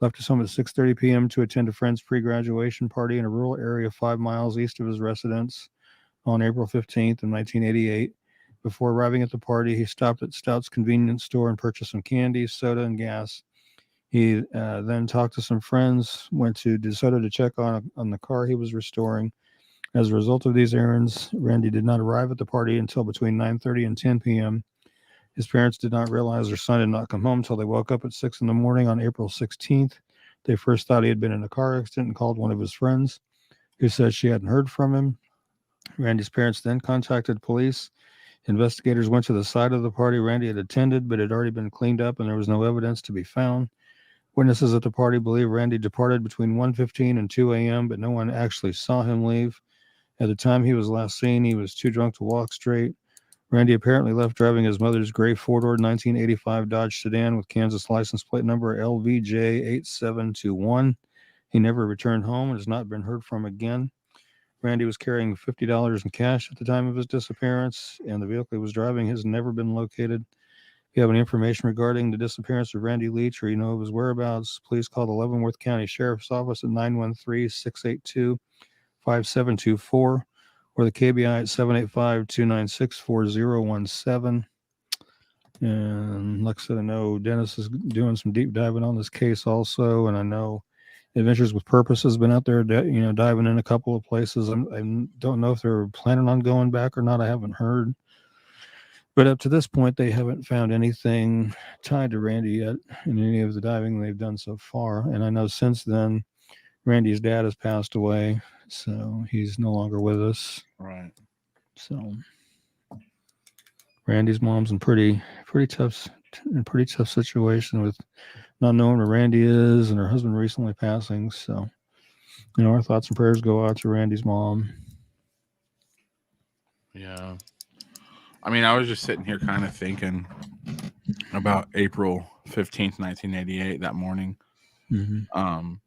Left his home at 6:30 p.m. to attend a friend's pre-graduation party in a rural area 5 miles east of his residence on April 15th of 1988. Before arriving at the party, he stopped at Stout's convenience store and purchased some candy, soda, and gas. He then talked to some friends, went to DeSoto to check on the car he was restoring. As a result of these errands, Randy did not arrive at the party until between 9:30 and 10 p.m. His parents did not realize their son had not come home until they woke up at 6 in the morning on April 16th. They first thought he had been in a car accident and called one of his friends, who said she hadn't heard from him. Randy's parents then contacted police. Investigators went to the site of the party Randy had attended, but it had already been cleaned up and there was no evidence to be found. Witnesses at the party believe Randy departed between 1:15 and 2 a.m., but no one actually saw him leave. At the time he was last seen, he was too drunk to walk straight. Randy apparently left driving his mother's gray four-door 1985 Dodge sedan with Kansas license plate number LVJ8721. He never returned home and has not been heard from again. Randy was carrying $50 in cash at the time of his disappearance, and the vehicle he was driving has never been located. If you have any information regarding the disappearance of Randy Leach or you know of his whereabouts, please call the Leavenworth County Sheriff's Office at 913-682-5724 or the KBI at 785-296-4017. And like I said, I know Dennis is doing some deep diving on this case also, and I know Adventures with Purpose has been out there, diving in a couple of places. I don't know if they're planning on going back or not. I haven't heard. But up to this point, they haven't found anything tied to Randy yet in any of the diving they've done so far. And I know since then, Randy's dad has passed away, so he's no longer with us. Right. So Randy's mom's in pretty tough situation with not knowing where Randy is and her husband recently passing. So, our thoughts and prayers go out to Randy's mom. Yeah. I mean, I was just sitting here kind of thinking about April 15th, 1988, that morning. Mm-hmm.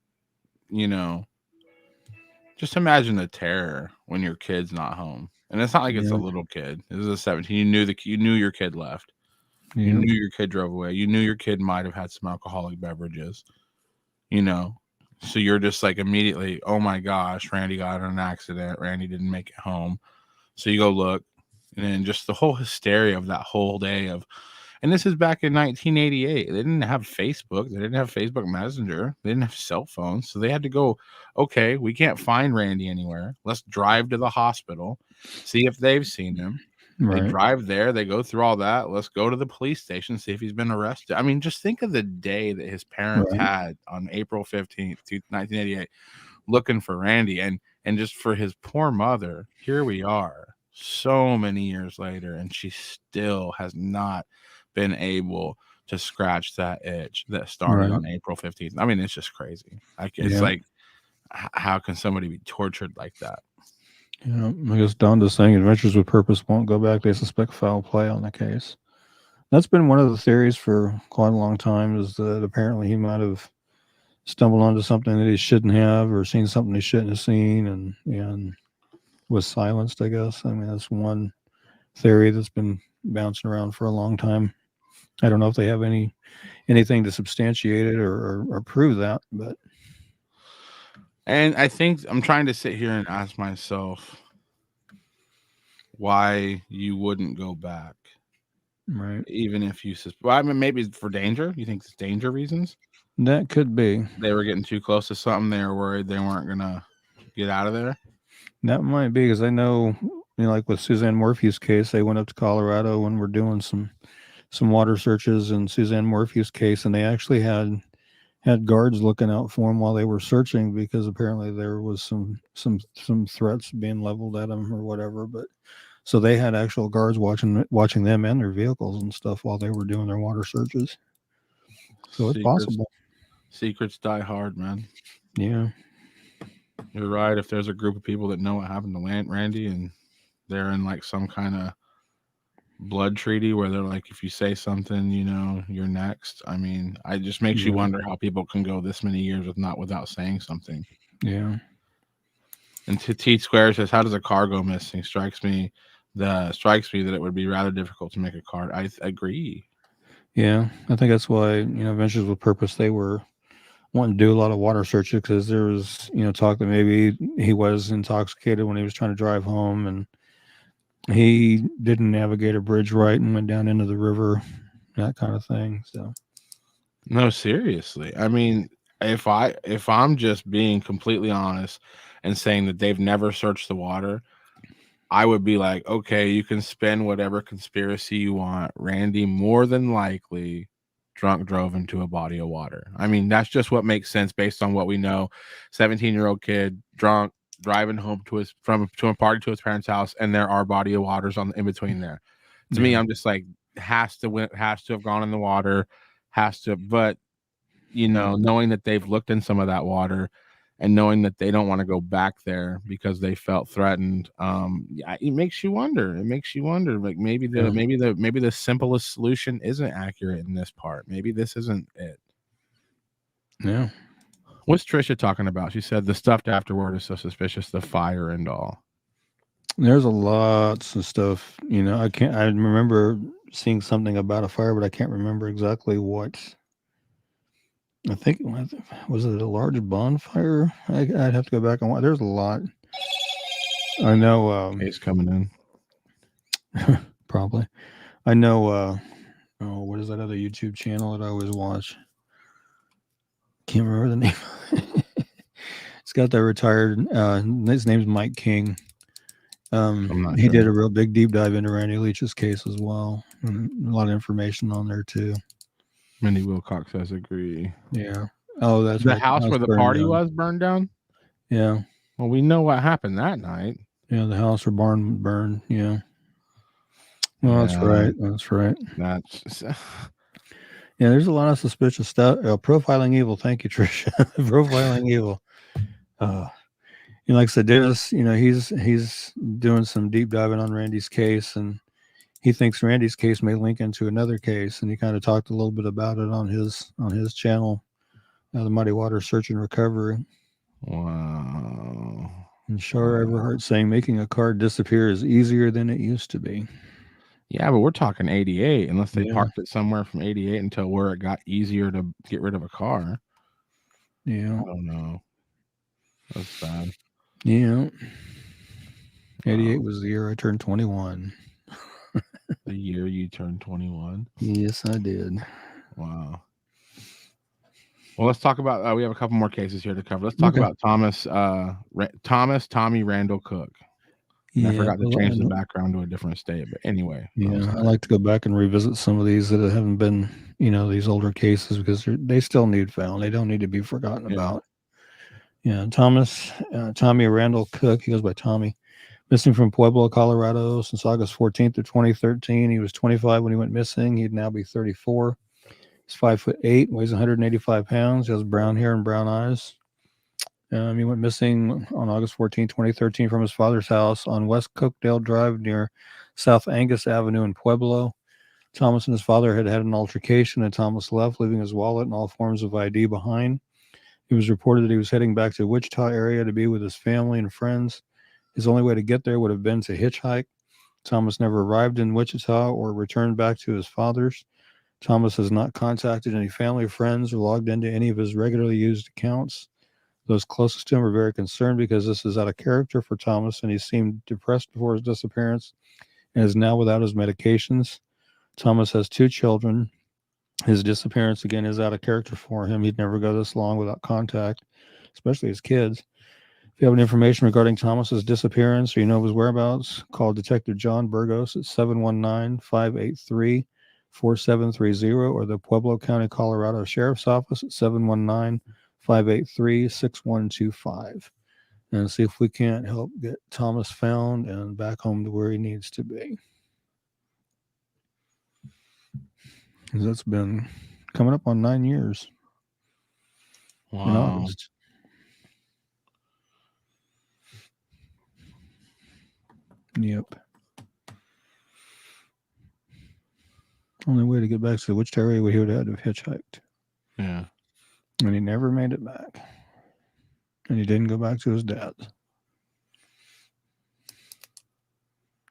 Just imagine the terror when your kid's not home. And it's not like it's a little kid. This is a 17. You knew your kid left. Yeah. You knew your kid drove away. You knew your kid might have had some alcoholic beverages. So you're just like immediately, oh my gosh, Randy got in an accident. Randy didn't make it home. So you go look, and then just the whole hysteria of that whole day of, and this is back in 1988. They didn't have Facebook. They didn't have Facebook Messenger. They didn't have cell phones. So they had to go, okay, we can't find Randy anywhere. Let's drive to the hospital, see if they've seen him. Right. They drive there. They go through all that. Let's go to the police station, see if he's been arrested. I mean, just think of the day that his parents had on April 15th, 1988, looking for Randy. And just for his poor mother, here we are so many years later, and she still has not been able to scratch that itch that started on April 15th. I mean, it's just crazy. It's like, how can somebody be tortured like that? I guess Donda's saying Adventures with Purpose won't go back. They suspect foul play on the case. That's been one of the theories for quite a long time, is that apparently he might have stumbled onto something that he shouldn't have, or seen something he shouldn't have seen, and was silenced, I guess. I mean, that's one theory that's been bouncing around for a long time. I don't know if they have anything to substantiate it or prove that, but. And I think I'm trying to sit here and ask myself why you wouldn't go back. Right. Even if you well, I mean, maybe for danger. You think it's danger reasons? That could be. They were getting too close to something. They were worried they weren't going to get out of there. That might be, because I know, like with Suzanne Morphew's case, they went up to Colorado and were doing some water searches in Suzanne Morphew's case, and they actually had guards looking out for him while they were searching, because apparently there was some threats being leveled at him or whatever. But so they had actual guards watching them and their vehicles and stuff while they were doing their water searches. So it's possible. Secrets die hard, man. Yeah, you're right. If there's a group of people that know what happened to Randy, and they're in like some kind of blood treaty where they're like, if you say something, you're next. I mean, it just makes you wonder how people can go this many years without saying something. Yeah. And T Square says, how does a car go missing? Strikes me that it would be rather difficult to make a car. I agree. Yeah, I think that's why Adventures with Purpose, they were wanting to do a lot of water searches, because there was talk that maybe he was intoxicated when he was trying to drive home, and he didn't navigate a bridge right and went down into the river, that kind of thing. So, no, seriously. I mean, if I'm just being completely honest and saying that they've never searched the water, I would be like, okay, you can spin whatever conspiracy you want. Randy more than likely drunk drove into a body of water. I mean, that's just what makes sense based on what we know. 17-year-old kid, drunk, driving home to a party to his parents' house, and there are body of waters in between there. To me, I'm just like, has to have gone in the water, but knowing that they've looked in some of that water and knowing that they don't want to go back there because they felt threatened, it makes you wonder. Like maybe the simplest solution isn't accurate in this part. Maybe this isn't it. Yeah. What's Trisha talking about? She said the stuff afterward is so suspicious, the fire and all. There's a lots of stuff, I remember seeing something about a fire, but I can't remember exactly what. I think, was it a large bonfire? I'd have to go back and watch. There's a lot. I know. Case coming in. Probably. I know. What is that other YouTube channel that I always watch? Can't remember the name. It's got that retired. His name's Mike King. He did a real big deep dive into Randy Leach's case as well. And a lot of information on there too. Mindy Wilcox says agree. Yeah. Oh, that's the house where the party was burned down. Yeah. Well, we know what happened that night. Yeah, the house or barn burned. Yeah. Well, that's right. That's yeah. There's a lot of suspicious stuff. Profiling evil. Thank you, Trisha. Profiling evil. Like I said, Dennis, he's doing some deep diving on Randy's case, and he thinks Randy's case may link into another case, and he kind of talked a little bit about it on his channel, the Muddy Water Search and Recovery. Wow. And Shar Everhart saying making a car disappear is easier than it used to be. Yeah, but we're talking 88, unless they parked it somewhere from 88 until where it got easier to get rid of a car. Yeah. I don't know. That's bad. Yeah. 88 was the year I turned 21. The year you turned 21? Yes, I did. Wow. Well, let's talk about, we have a couple more cases here to cover. Let's talk about Tommy Randall Cook. And I forgot to change the background to a different state, but anyway. Yeah, I like to go back and revisit some of these that haven't been, these older cases, because they still need found. They don't need to be forgotten about. Yeah, Tommy Randall Cook, he goes by Tommy, missing from Pueblo, Colorado since August 14th of 2013. He was 25 when he went missing. He'd now be 34. He's 5'8", weighs 185 pounds. He has brown hair and brown eyes. He went missing on August 14, 2013 from his father's house on West Cookdale Drive near South Angus Avenue in Pueblo. Thomas and his father had an altercation, and Thomas left, leaving his wallet and all forms of ID behind. It was reported that he was heading back to Wichita area to be with his family and friends. His only way to get there would have been to hitchhike. Thomas never arrived in Wichita or returned back to his father's. Thomas has not contacted any family or friends or logged into any of his regularly used accounts. Those closest to him are very concerned because this is out of character for Thomas, and he seemed depressed before his disappearance and is now without his medications. Thomas has 2 children. His disappearance, again, is out of character for him. He'd never go this long without contact, especially his kids. If you have any information regarding Thomas's disappearance or you know his whereabouts, call Detective John Burgos at 719-583-4730 or the Pueblo County, Colorado Sheriff's Office at 719-583-6125 and see if we can't help get Thomas found and back home to where he needs to be. That's been coming up on 9 years. Wow. In August. Yep. Only way to get back to which area he would have had to have hitchhiked. Yeah. And he never made it back. And he didn't go back to his dad's.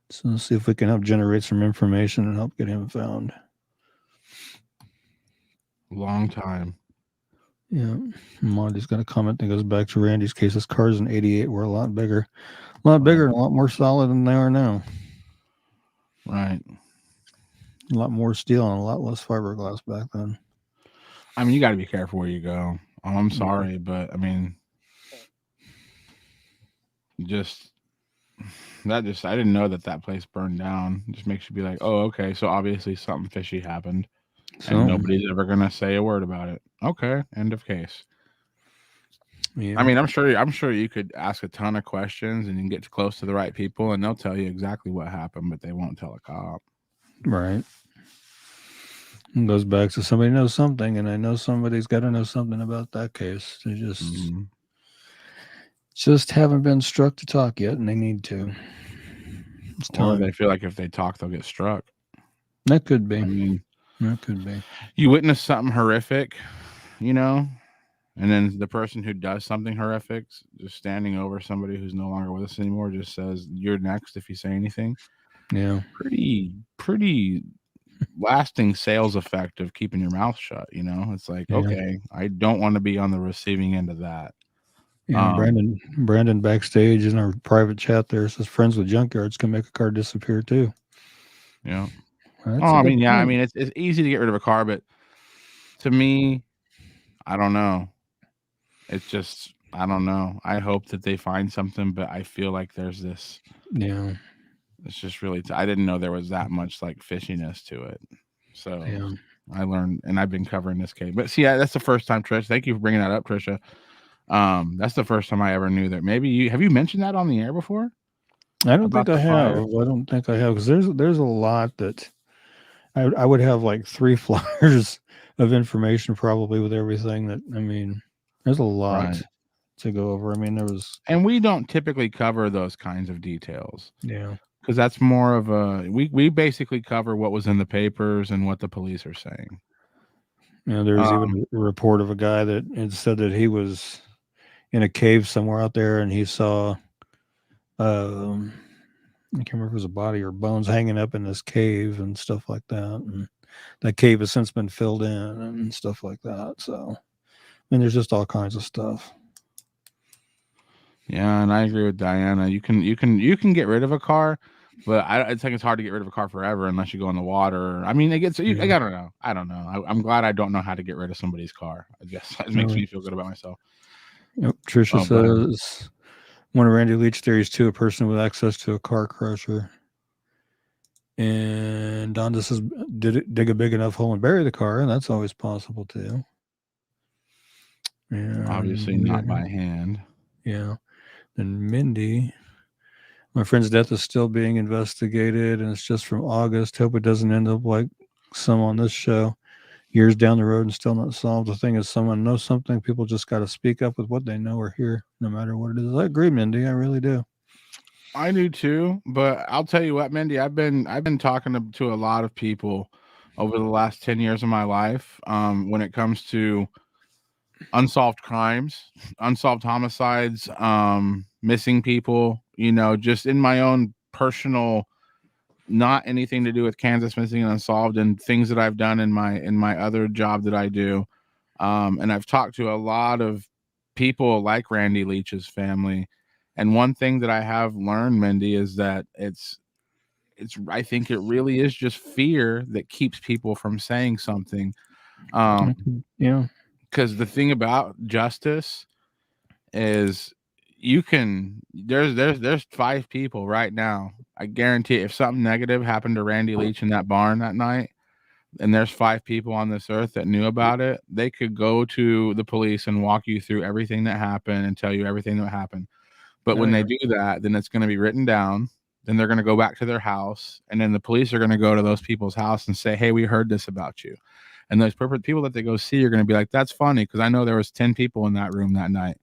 So let's see if we can help generate some information and help get him found. Long time. Yeah. Monty's got a comment that goes back to Randy's case. His cars in 88 were a lot bigger. A lot bigger and a lot more solid than they are now. Right. A lot more steel and a lot less fiberglass back then. I mean, you got to be careful where you go. I'm sorry, but I mean, I didn't know that place burned down. It just makes you be like, oh, okay. So obviously something fishy happened. And nobody's ever going to say a word about it. Okay. End of case. Yeah. I mean, I'm sure you could ask a ton of questions and you can get close to the right people and they'll tell you exactly what happened, but they won't tell a cop. Right. It goes back to somebody knows something, and I know somebody's got to know something about that case. They just haven't been struck to talk yet, and they need to. It's Or time. they feel like if they talk, they'll get struck. That could be. I mean, that could be. You witness something horrific, you know, and then the person who does something horrific, just standing over somebody who's no longer with us anymore, just says, "You're next if you say anything." Yeah. Pretty lasting sales effect of keeping your mouth shut. You know, it's like, okay, I don't want to be on the receiving end of that. Yeah, Brandon backstage in our private chat there says friends with junkyards can make a car disappear too. Yeah. That's I mean, yeah, I mean it's easy to get rid of a car, but to me, I don't know. It's just I don't know. I hope that they find something, but I feel like there's this. Yeah. It's just really. I didn't know there was that much like fishiness to it. So I learned, and I've been covering this case. But see, that's the first time, Trish. Thank you for bringing that up, Trisha. That's the first time I ever knew that. Maybe have you mentioned that on the air before? I don't think I have. I don't think I have because there's a lot that I would have like 3 flyers of information probably with everything that I mean. There's a lot to go over. I mean, and we don't typically cover those kinds of details. Yeah. Because that's more of we basically cover what was in the papers and what the police are saying. There was even a report of a guy that had said that he was in a cave somewhere out there and he saw I can't remember if it was a body or bones hanging up in this cave and stuff like that. And that cave has since been filled in and stuff like that. So, I mean, there's just all kinds of stuff. Yeah, and I agree with Diana. You can get rid of a car, but I think it's hard to get rid of a car forever unless you go in the water. I mean, it gets. I don't know. I don't know. I'm glad I don't know how to get rid of somebody's car. I guess it makes me feel good about myself. Yep. Trisha says one of Randy Leach theories too: a person with access to a car crusher. And Donda says, "Did it dig a big enough hole and bury the car?" And that's always possible too. And obviously not by hand. Yeah. And Mindy, my friend's death is still being investigated, and it's just from August. Hope it doesn't end up like some on this show, years down the road and still not solved. The thing is, someone knows something. People just got to speak up with what they know or hear, no matter what it is. I agree, Mindy. I really do. I do too, but I'll tell you what, Mindy, I've been talking to a lot of people over the last 10 years of my life when it comes to unsolved crimes, unsolved homicides, missing people, just in my own personal, not anything to do with Kansas Missing and Unsolved, and things that I've done in my other job that I do. And I've talked to a lot of people like Randy Leach's family. And one thing that I have learned, Mindy, is that I think it really is just fear that keeps people from saying something. Yeah. Because the thing about justice is there's 5 people right now. I guarantee if something negative happened to Randy Leach in that barn that night, and there's 5 people on this earth that knew about it, they could go to the police and walk you through everything that happened and tell you everything that happened. But when they do that, then it's going to be written down. Then they're going to go back to their house, and then the police are going to go to those people's house and say, "Hey, we heard this about you." And those people that they go see are going to be like, "That's funny because I know there was 10 people in that room that night."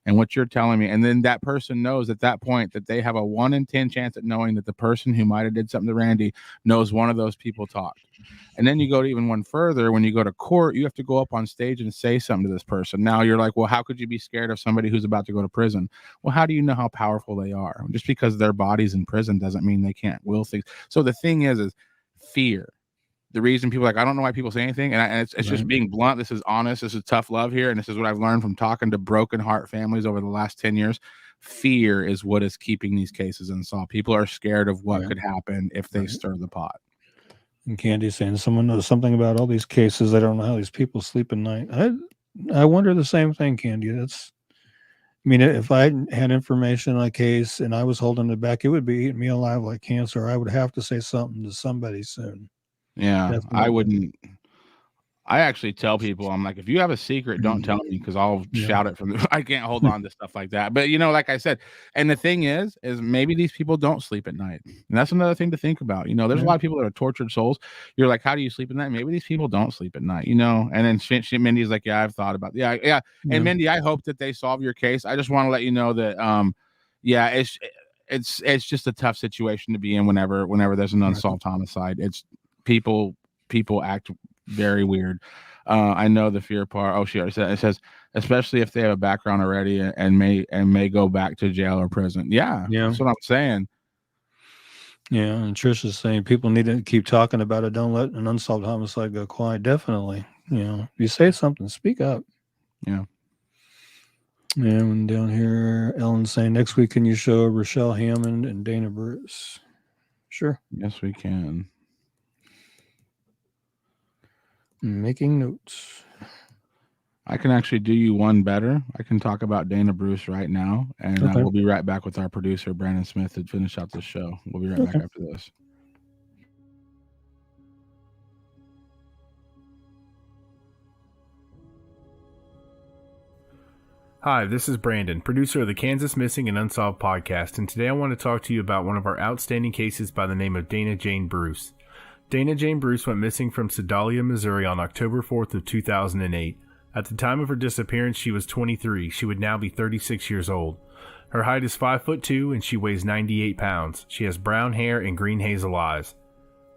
And what you're telling me, and then that person knows at that point that they have a 1 in 10 chance at knowing that the person who might have did something to Randy knows one of those people talked. And then you go to even one further. When you go to court, you have to go up on stage and say something to this person. Now you're like, well, how could you be scared of somebody who's about to go to prison? Well, how do you know how powerful they are? Just because their body's in prison doesn't mean they can't will things. So the thing is fear. The reason people are like, I don't know why people say anything. And it's just being blunt. This is honest. This is tough love here. And this is what I've learned from talking to broken heart families over the last 10 years. Fear is what is keeping these cases unsolved. People are scared of what could happen if they stir the pot. And Candy's saying someone knows something about all these cases. I don't know how these people sleep at night. I wonder the same thing, Candy. If I had information on a case and I was holding it back, it would be eating me alive like cancer. I would have to say something to somebody soon. Yeah, definitely. I actually tell people, I'm like, if you have a secret, don't tell me, because I'll shout it from the. I can't hold on to stuff like that. But like I said, and the thing is maybe these people don't sleep at night, and that's another thing to think about. There's a lot of people that are tortured souls. You're like, how do you sleep at night? Maybe these people don't sleep at night. And then Mindy's like, yeah, I've thought about, yeah. And Mindy, I hope that they solve your case. I just want to let you know that, it's just a tough situation to be in whenever there's an unsolved homicide. It's people act very weird. I know the fear part. Oh, she already said it. Says especially if they have a background already and may go back to jail or prison. Yeah, that's what I'm saying. Yeah, and Trish is saying people need to keep talking about it. Don't let an unsolved homicide go quiet. Definitely. If you say something, speak up. Yeah. And down here, Ellen's saying next week, can you show Rochelle Hammond and Dana Bruce? Sure. Yes, we can. Making notes. I can actually do you one better. I can talk about Dana Bruce right now, and we'll be right back with our producer, Brandon Smith, to finish out the show. We'll be right back after this. Hi, this is Brandon, producer of the Kansas Missing and Unsolved podcast, and today I want to talk to you about one of our outstanding cases by the name of Dana Jane Bruce. Dana Jane Bruce went missing from Sedalia, Missouri on October 4th of 2008. At the time of her disappearance, she was 23. She would now be 36 years old. Her height is 5'2", and she weighs 98 pounds. She has brown hair and green hazel eyes.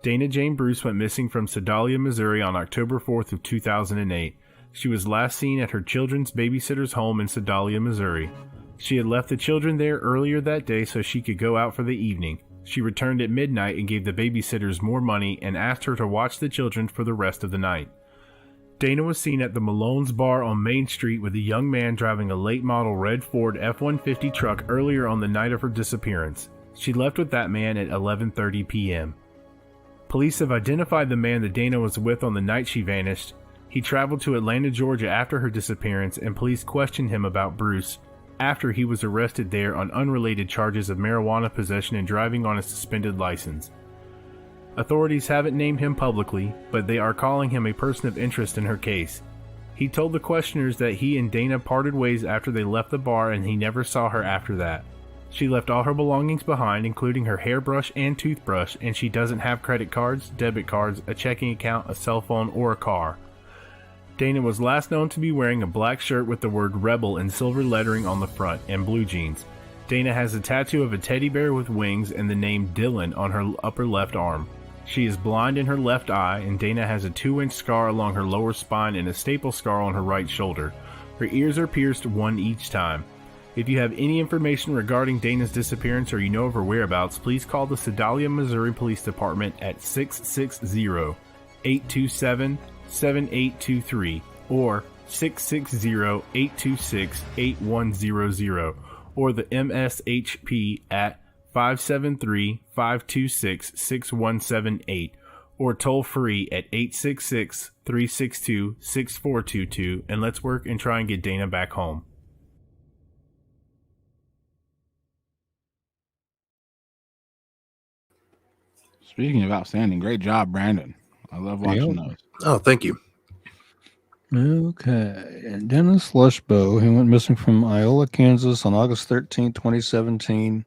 Dana Jane Bruce went missing from Sedalia, Missouri on October 4th of 2008. She was last seen at her children's babysitter's home in Sedalia, Missouri. She had left the children there earlier that day so she could go out for the evening. She returned at midnight and gave the babysitters more money and asked her to watch the children for the rest of the night. Dana was seen at the Malone's Bar on Main Street with a young man driving a late model red Ford F-150 truck earlier on the night of her disappearance. She left with that man at 11:30 p.m. Police have identified the man that Dana was with on the night she vanished. He traveled to Atlanta, Georgia after her disappearance, and police questioned him about Bruce after he was arrested there on unrelated charges of marijuana possession and driving on a suspended license. Authorities haven't named him publicly, but they are calling him a person of interest in her case. He told the questioners that he and Dana parted ways after they left the bar and he never saw her after that. She left all her belongings behind, including her hairbrush and toothbrush, and she doesn't have credit cards, debit cards, a checking account, a cell phone, or a car. Dana was last known to be wearing a black shirt with the word Rebel in silver lettering on the front and blue jeans. Dana has a tattoo of a teddy bear with wings and the name Dylan on her upper left arm. She is blind in her left eye, and Dana has a 2-inch scar along her lower spine and a staple scar on her right shoulder. Her ears are pierced, one each time. If you have any information regarding Dana's disappearance or you know of her whereabouts, please call the Sedalia, Missouri Police Department at 660-827-7823 or 660-826-8100 or the MSHP at 573-526-6178 or toll free at 866-362-6422, and let's work and try and get Dana back home. Speaking of outstanding, great job, Brandon. I love watching those. Oh, thank you. Okay. And Dennis Lushbo, he went missing from Iola, Kansas on August 13, 2017.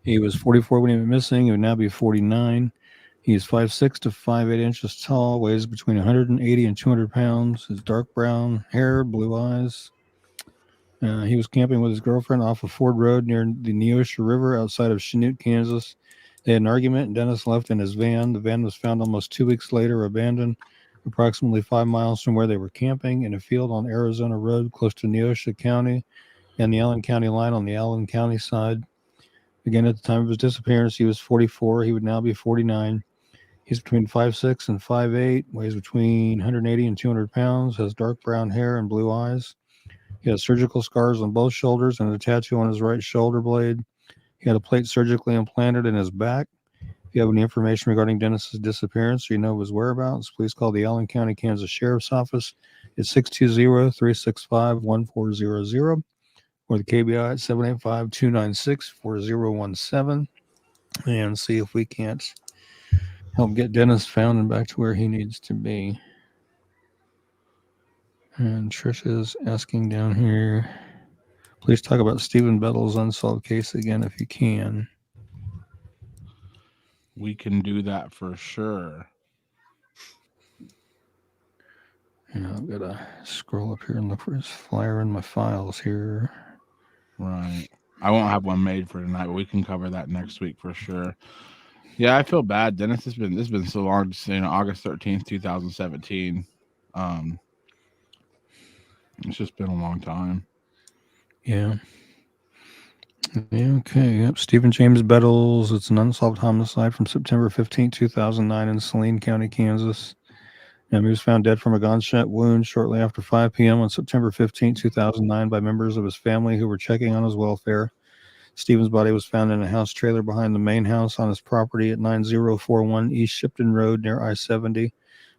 He was 44 when he went missing. He would now be 49. He is 5'6" to 5'8" inches tall, weighs between 180 and 200 pounds. His dark brown hair, blue eyes. He was camping with his girlfriend off of Ford Road near the Neosho River outside of Chanute, Kansas. They had an argument, and Dennis left in his van. The van was found almost 2 weeks later, abandoned, approximately 5 miles from where they were camping in a field on Arizona Road close to Neosho County and the Allen County line on the Allen County side. Again, at the time of his disappearance, he was 44. He would now be 49. He's between 5'6" and 5'8", weighs between 180 and 200 pounds, has dark brown hair and blue eyes. He has surgical scars on both shoulders and a tattoo on his right shoulder blade. He had a plate surgically implanted in his back. If you have any information regarding Dennis's disappearance or you know of his whereabouts, please call the Allen County, Kansas Sheriff's Office at 620-365-1400 or the KBI at 785-296-4017 and see if we can't help get Dennis found and back to where he needs to be. And Trisha's asking down here, please talk about Stephen Bettle's unsolved case again if you can. We can do that for sure. I've got to scroll up here and look for his flyer in my files here. Right. I won't have one made for tonight, but we can cover that next week for sure. Yeah, I feel bad, Dennis. This has been so long. August 13th, 2017. It's just been a long time. Yeah. Okay. Yep. Stephen James Bettles. It's an unsolved homicide from September 15, 2009 in Saline County, Kansas. He was found dead from a gunshot wound shortly after 5 p.m. on September 15, 2009 by members of his family who were checking on his welfare. Stephen's body was found in a house trailer behind the main house on his property at 9041 East Shipton Road near I-70,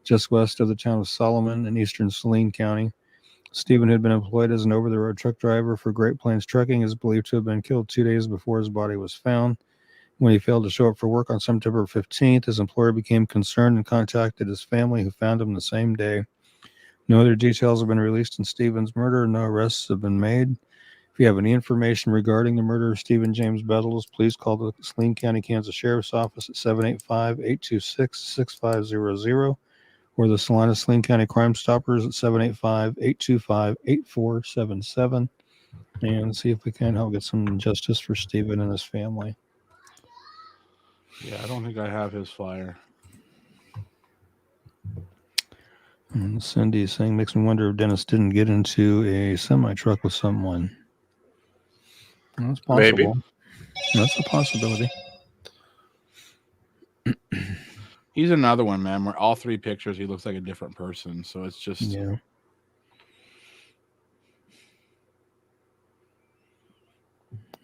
just west of the town of Solomon in eastern Saline County. Stephen had been employed as an over-the-road truck driver for Great Plains Trucking. Is believed to have been killed 2 days before his body was found. When he failed to show up for work on September 15th, his employer became concerned and contacted his family, who found him the same day. No other details have been released in Stephen's murder. No arrests have been made. If you have any information regarding the murder of Stephen James Bettles, please call the Saline County, Kansas Sheriff's Office at 785-826-6500 or the Salina Saline County Crime Stoppers at 785-825-8477 and see if we can help get some justice for Stephen and his family. Yeah, I don't think I have his flyer. And Cindy is saying, makes me wonder if Dennis didn't get into a semi-truck with someone. That's possible. Maybe. That's a possibility. He's another one, man, where all three pictures he looks like a different person. So it's just... Yeah.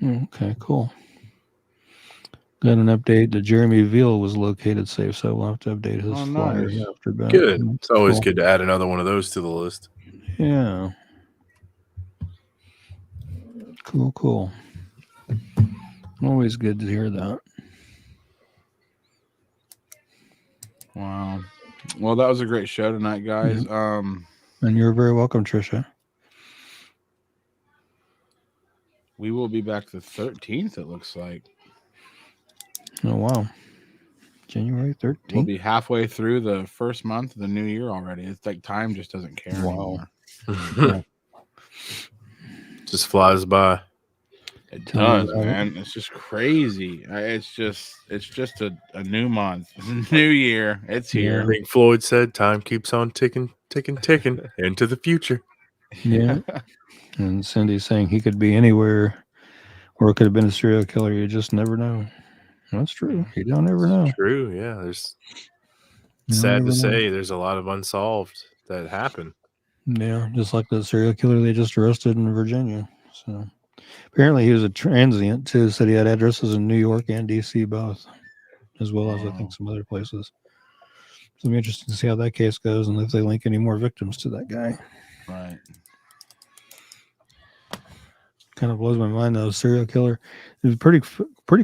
Okay, cool. Got an update that Jeremy Veal was located safe, so we'll have to update his flyer nice. after that. Good. It's always cool. good to add another one of those to the list. Yeah. Cool. Always good to hear that. Wow. Well, that was a great show tonight, guys. And you're very welcome, Trisha. We will be back the 13th, it looks like. Oh, wow. January 13th. We'll be halfway through the first month of the new year already. It's like time just doesn't care anymore. Just flies by. It does, man. It's just crazy. It's just a new month, new year. It's here. I think Floyd said, "Time keeps on ticking into the future." Yeah. And Cindy's saying he could be anywhere, or it could have been a serial killer. You just never know. That's true. You don't ever know. True. Yeah. There's sad to say there's a lot of unsolved that happen. Yeah, just like the serial killer they just arrested in Virginia. So apparently he was a transient too. Said he had addresses in New York and DC both, as well as I think some other places. So it'll be interesting to see how that case goes and if they link any more victims to that guy. Right. Kind of blows my mind though. Serial killer. It was pretty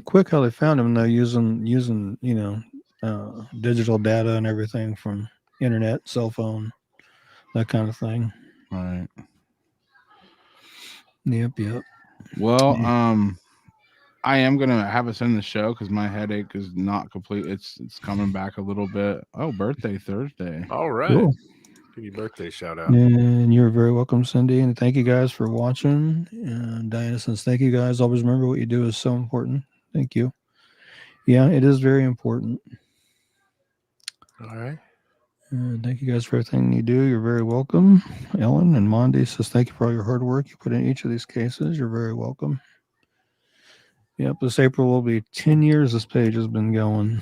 quick how they found him though, using digital data and everything from internet, cell phone, that kind of thing. Right. Yep. Well, I am gonna have us end the show because my headache is not complete. It's coming back a little bit. Oh, birthday Thursday. All right. Cool. Happy birthday shout out. And you're very welcome, Cindy. And thank you guys for watching. And Diana says, thank you guys. Always remember what you do is so important. Thank you. Yeah, it is very important. All right. Thank you guys for everything you do. You're very welcome. Ellen and Mondi says, thank you for all your hard work you put in each of these cases. You're very welcome. Yep, this April will be 10 years this page has been going.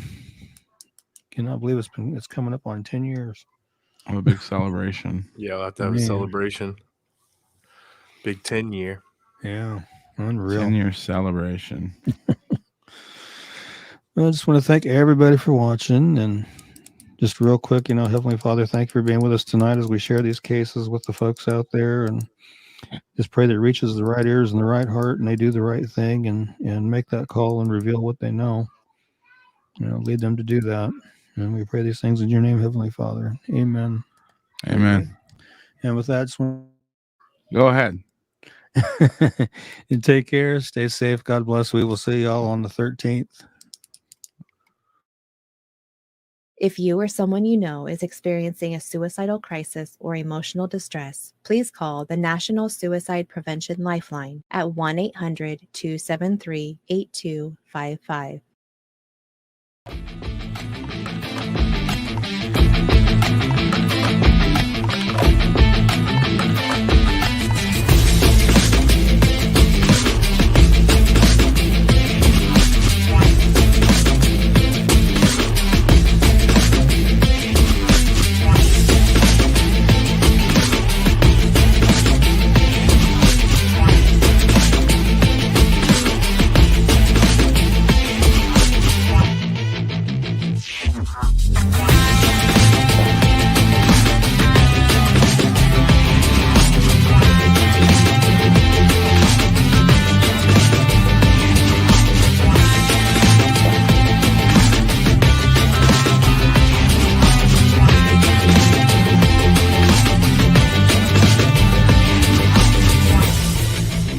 Cannot believe it's coming up on 10 years. A big celebration. Yeah, I'll have to have a celebration. Big 10 year. Yeah, unreal. 10-year celebration. Well, I just want to thank everybody for watching. And just real quick, Heavenly Father, thank you for being with us tonight as we share these cases with the folks out there. And just pray that it reaches the right ears and the right heart and they do the right thing and make that call and reveal what they know. Lead them to do that. And we pray these things in your name, Heavenly Father. Amen. Amen. And with that, just want Go ahead. and take care. Stay safe. God bless. We will see y'all on the 13th. If you or someone you know is experiencing a suicidal crisis or emotional distress, please call the National Suicide Prevention Lifeline at 1-800-273-8255.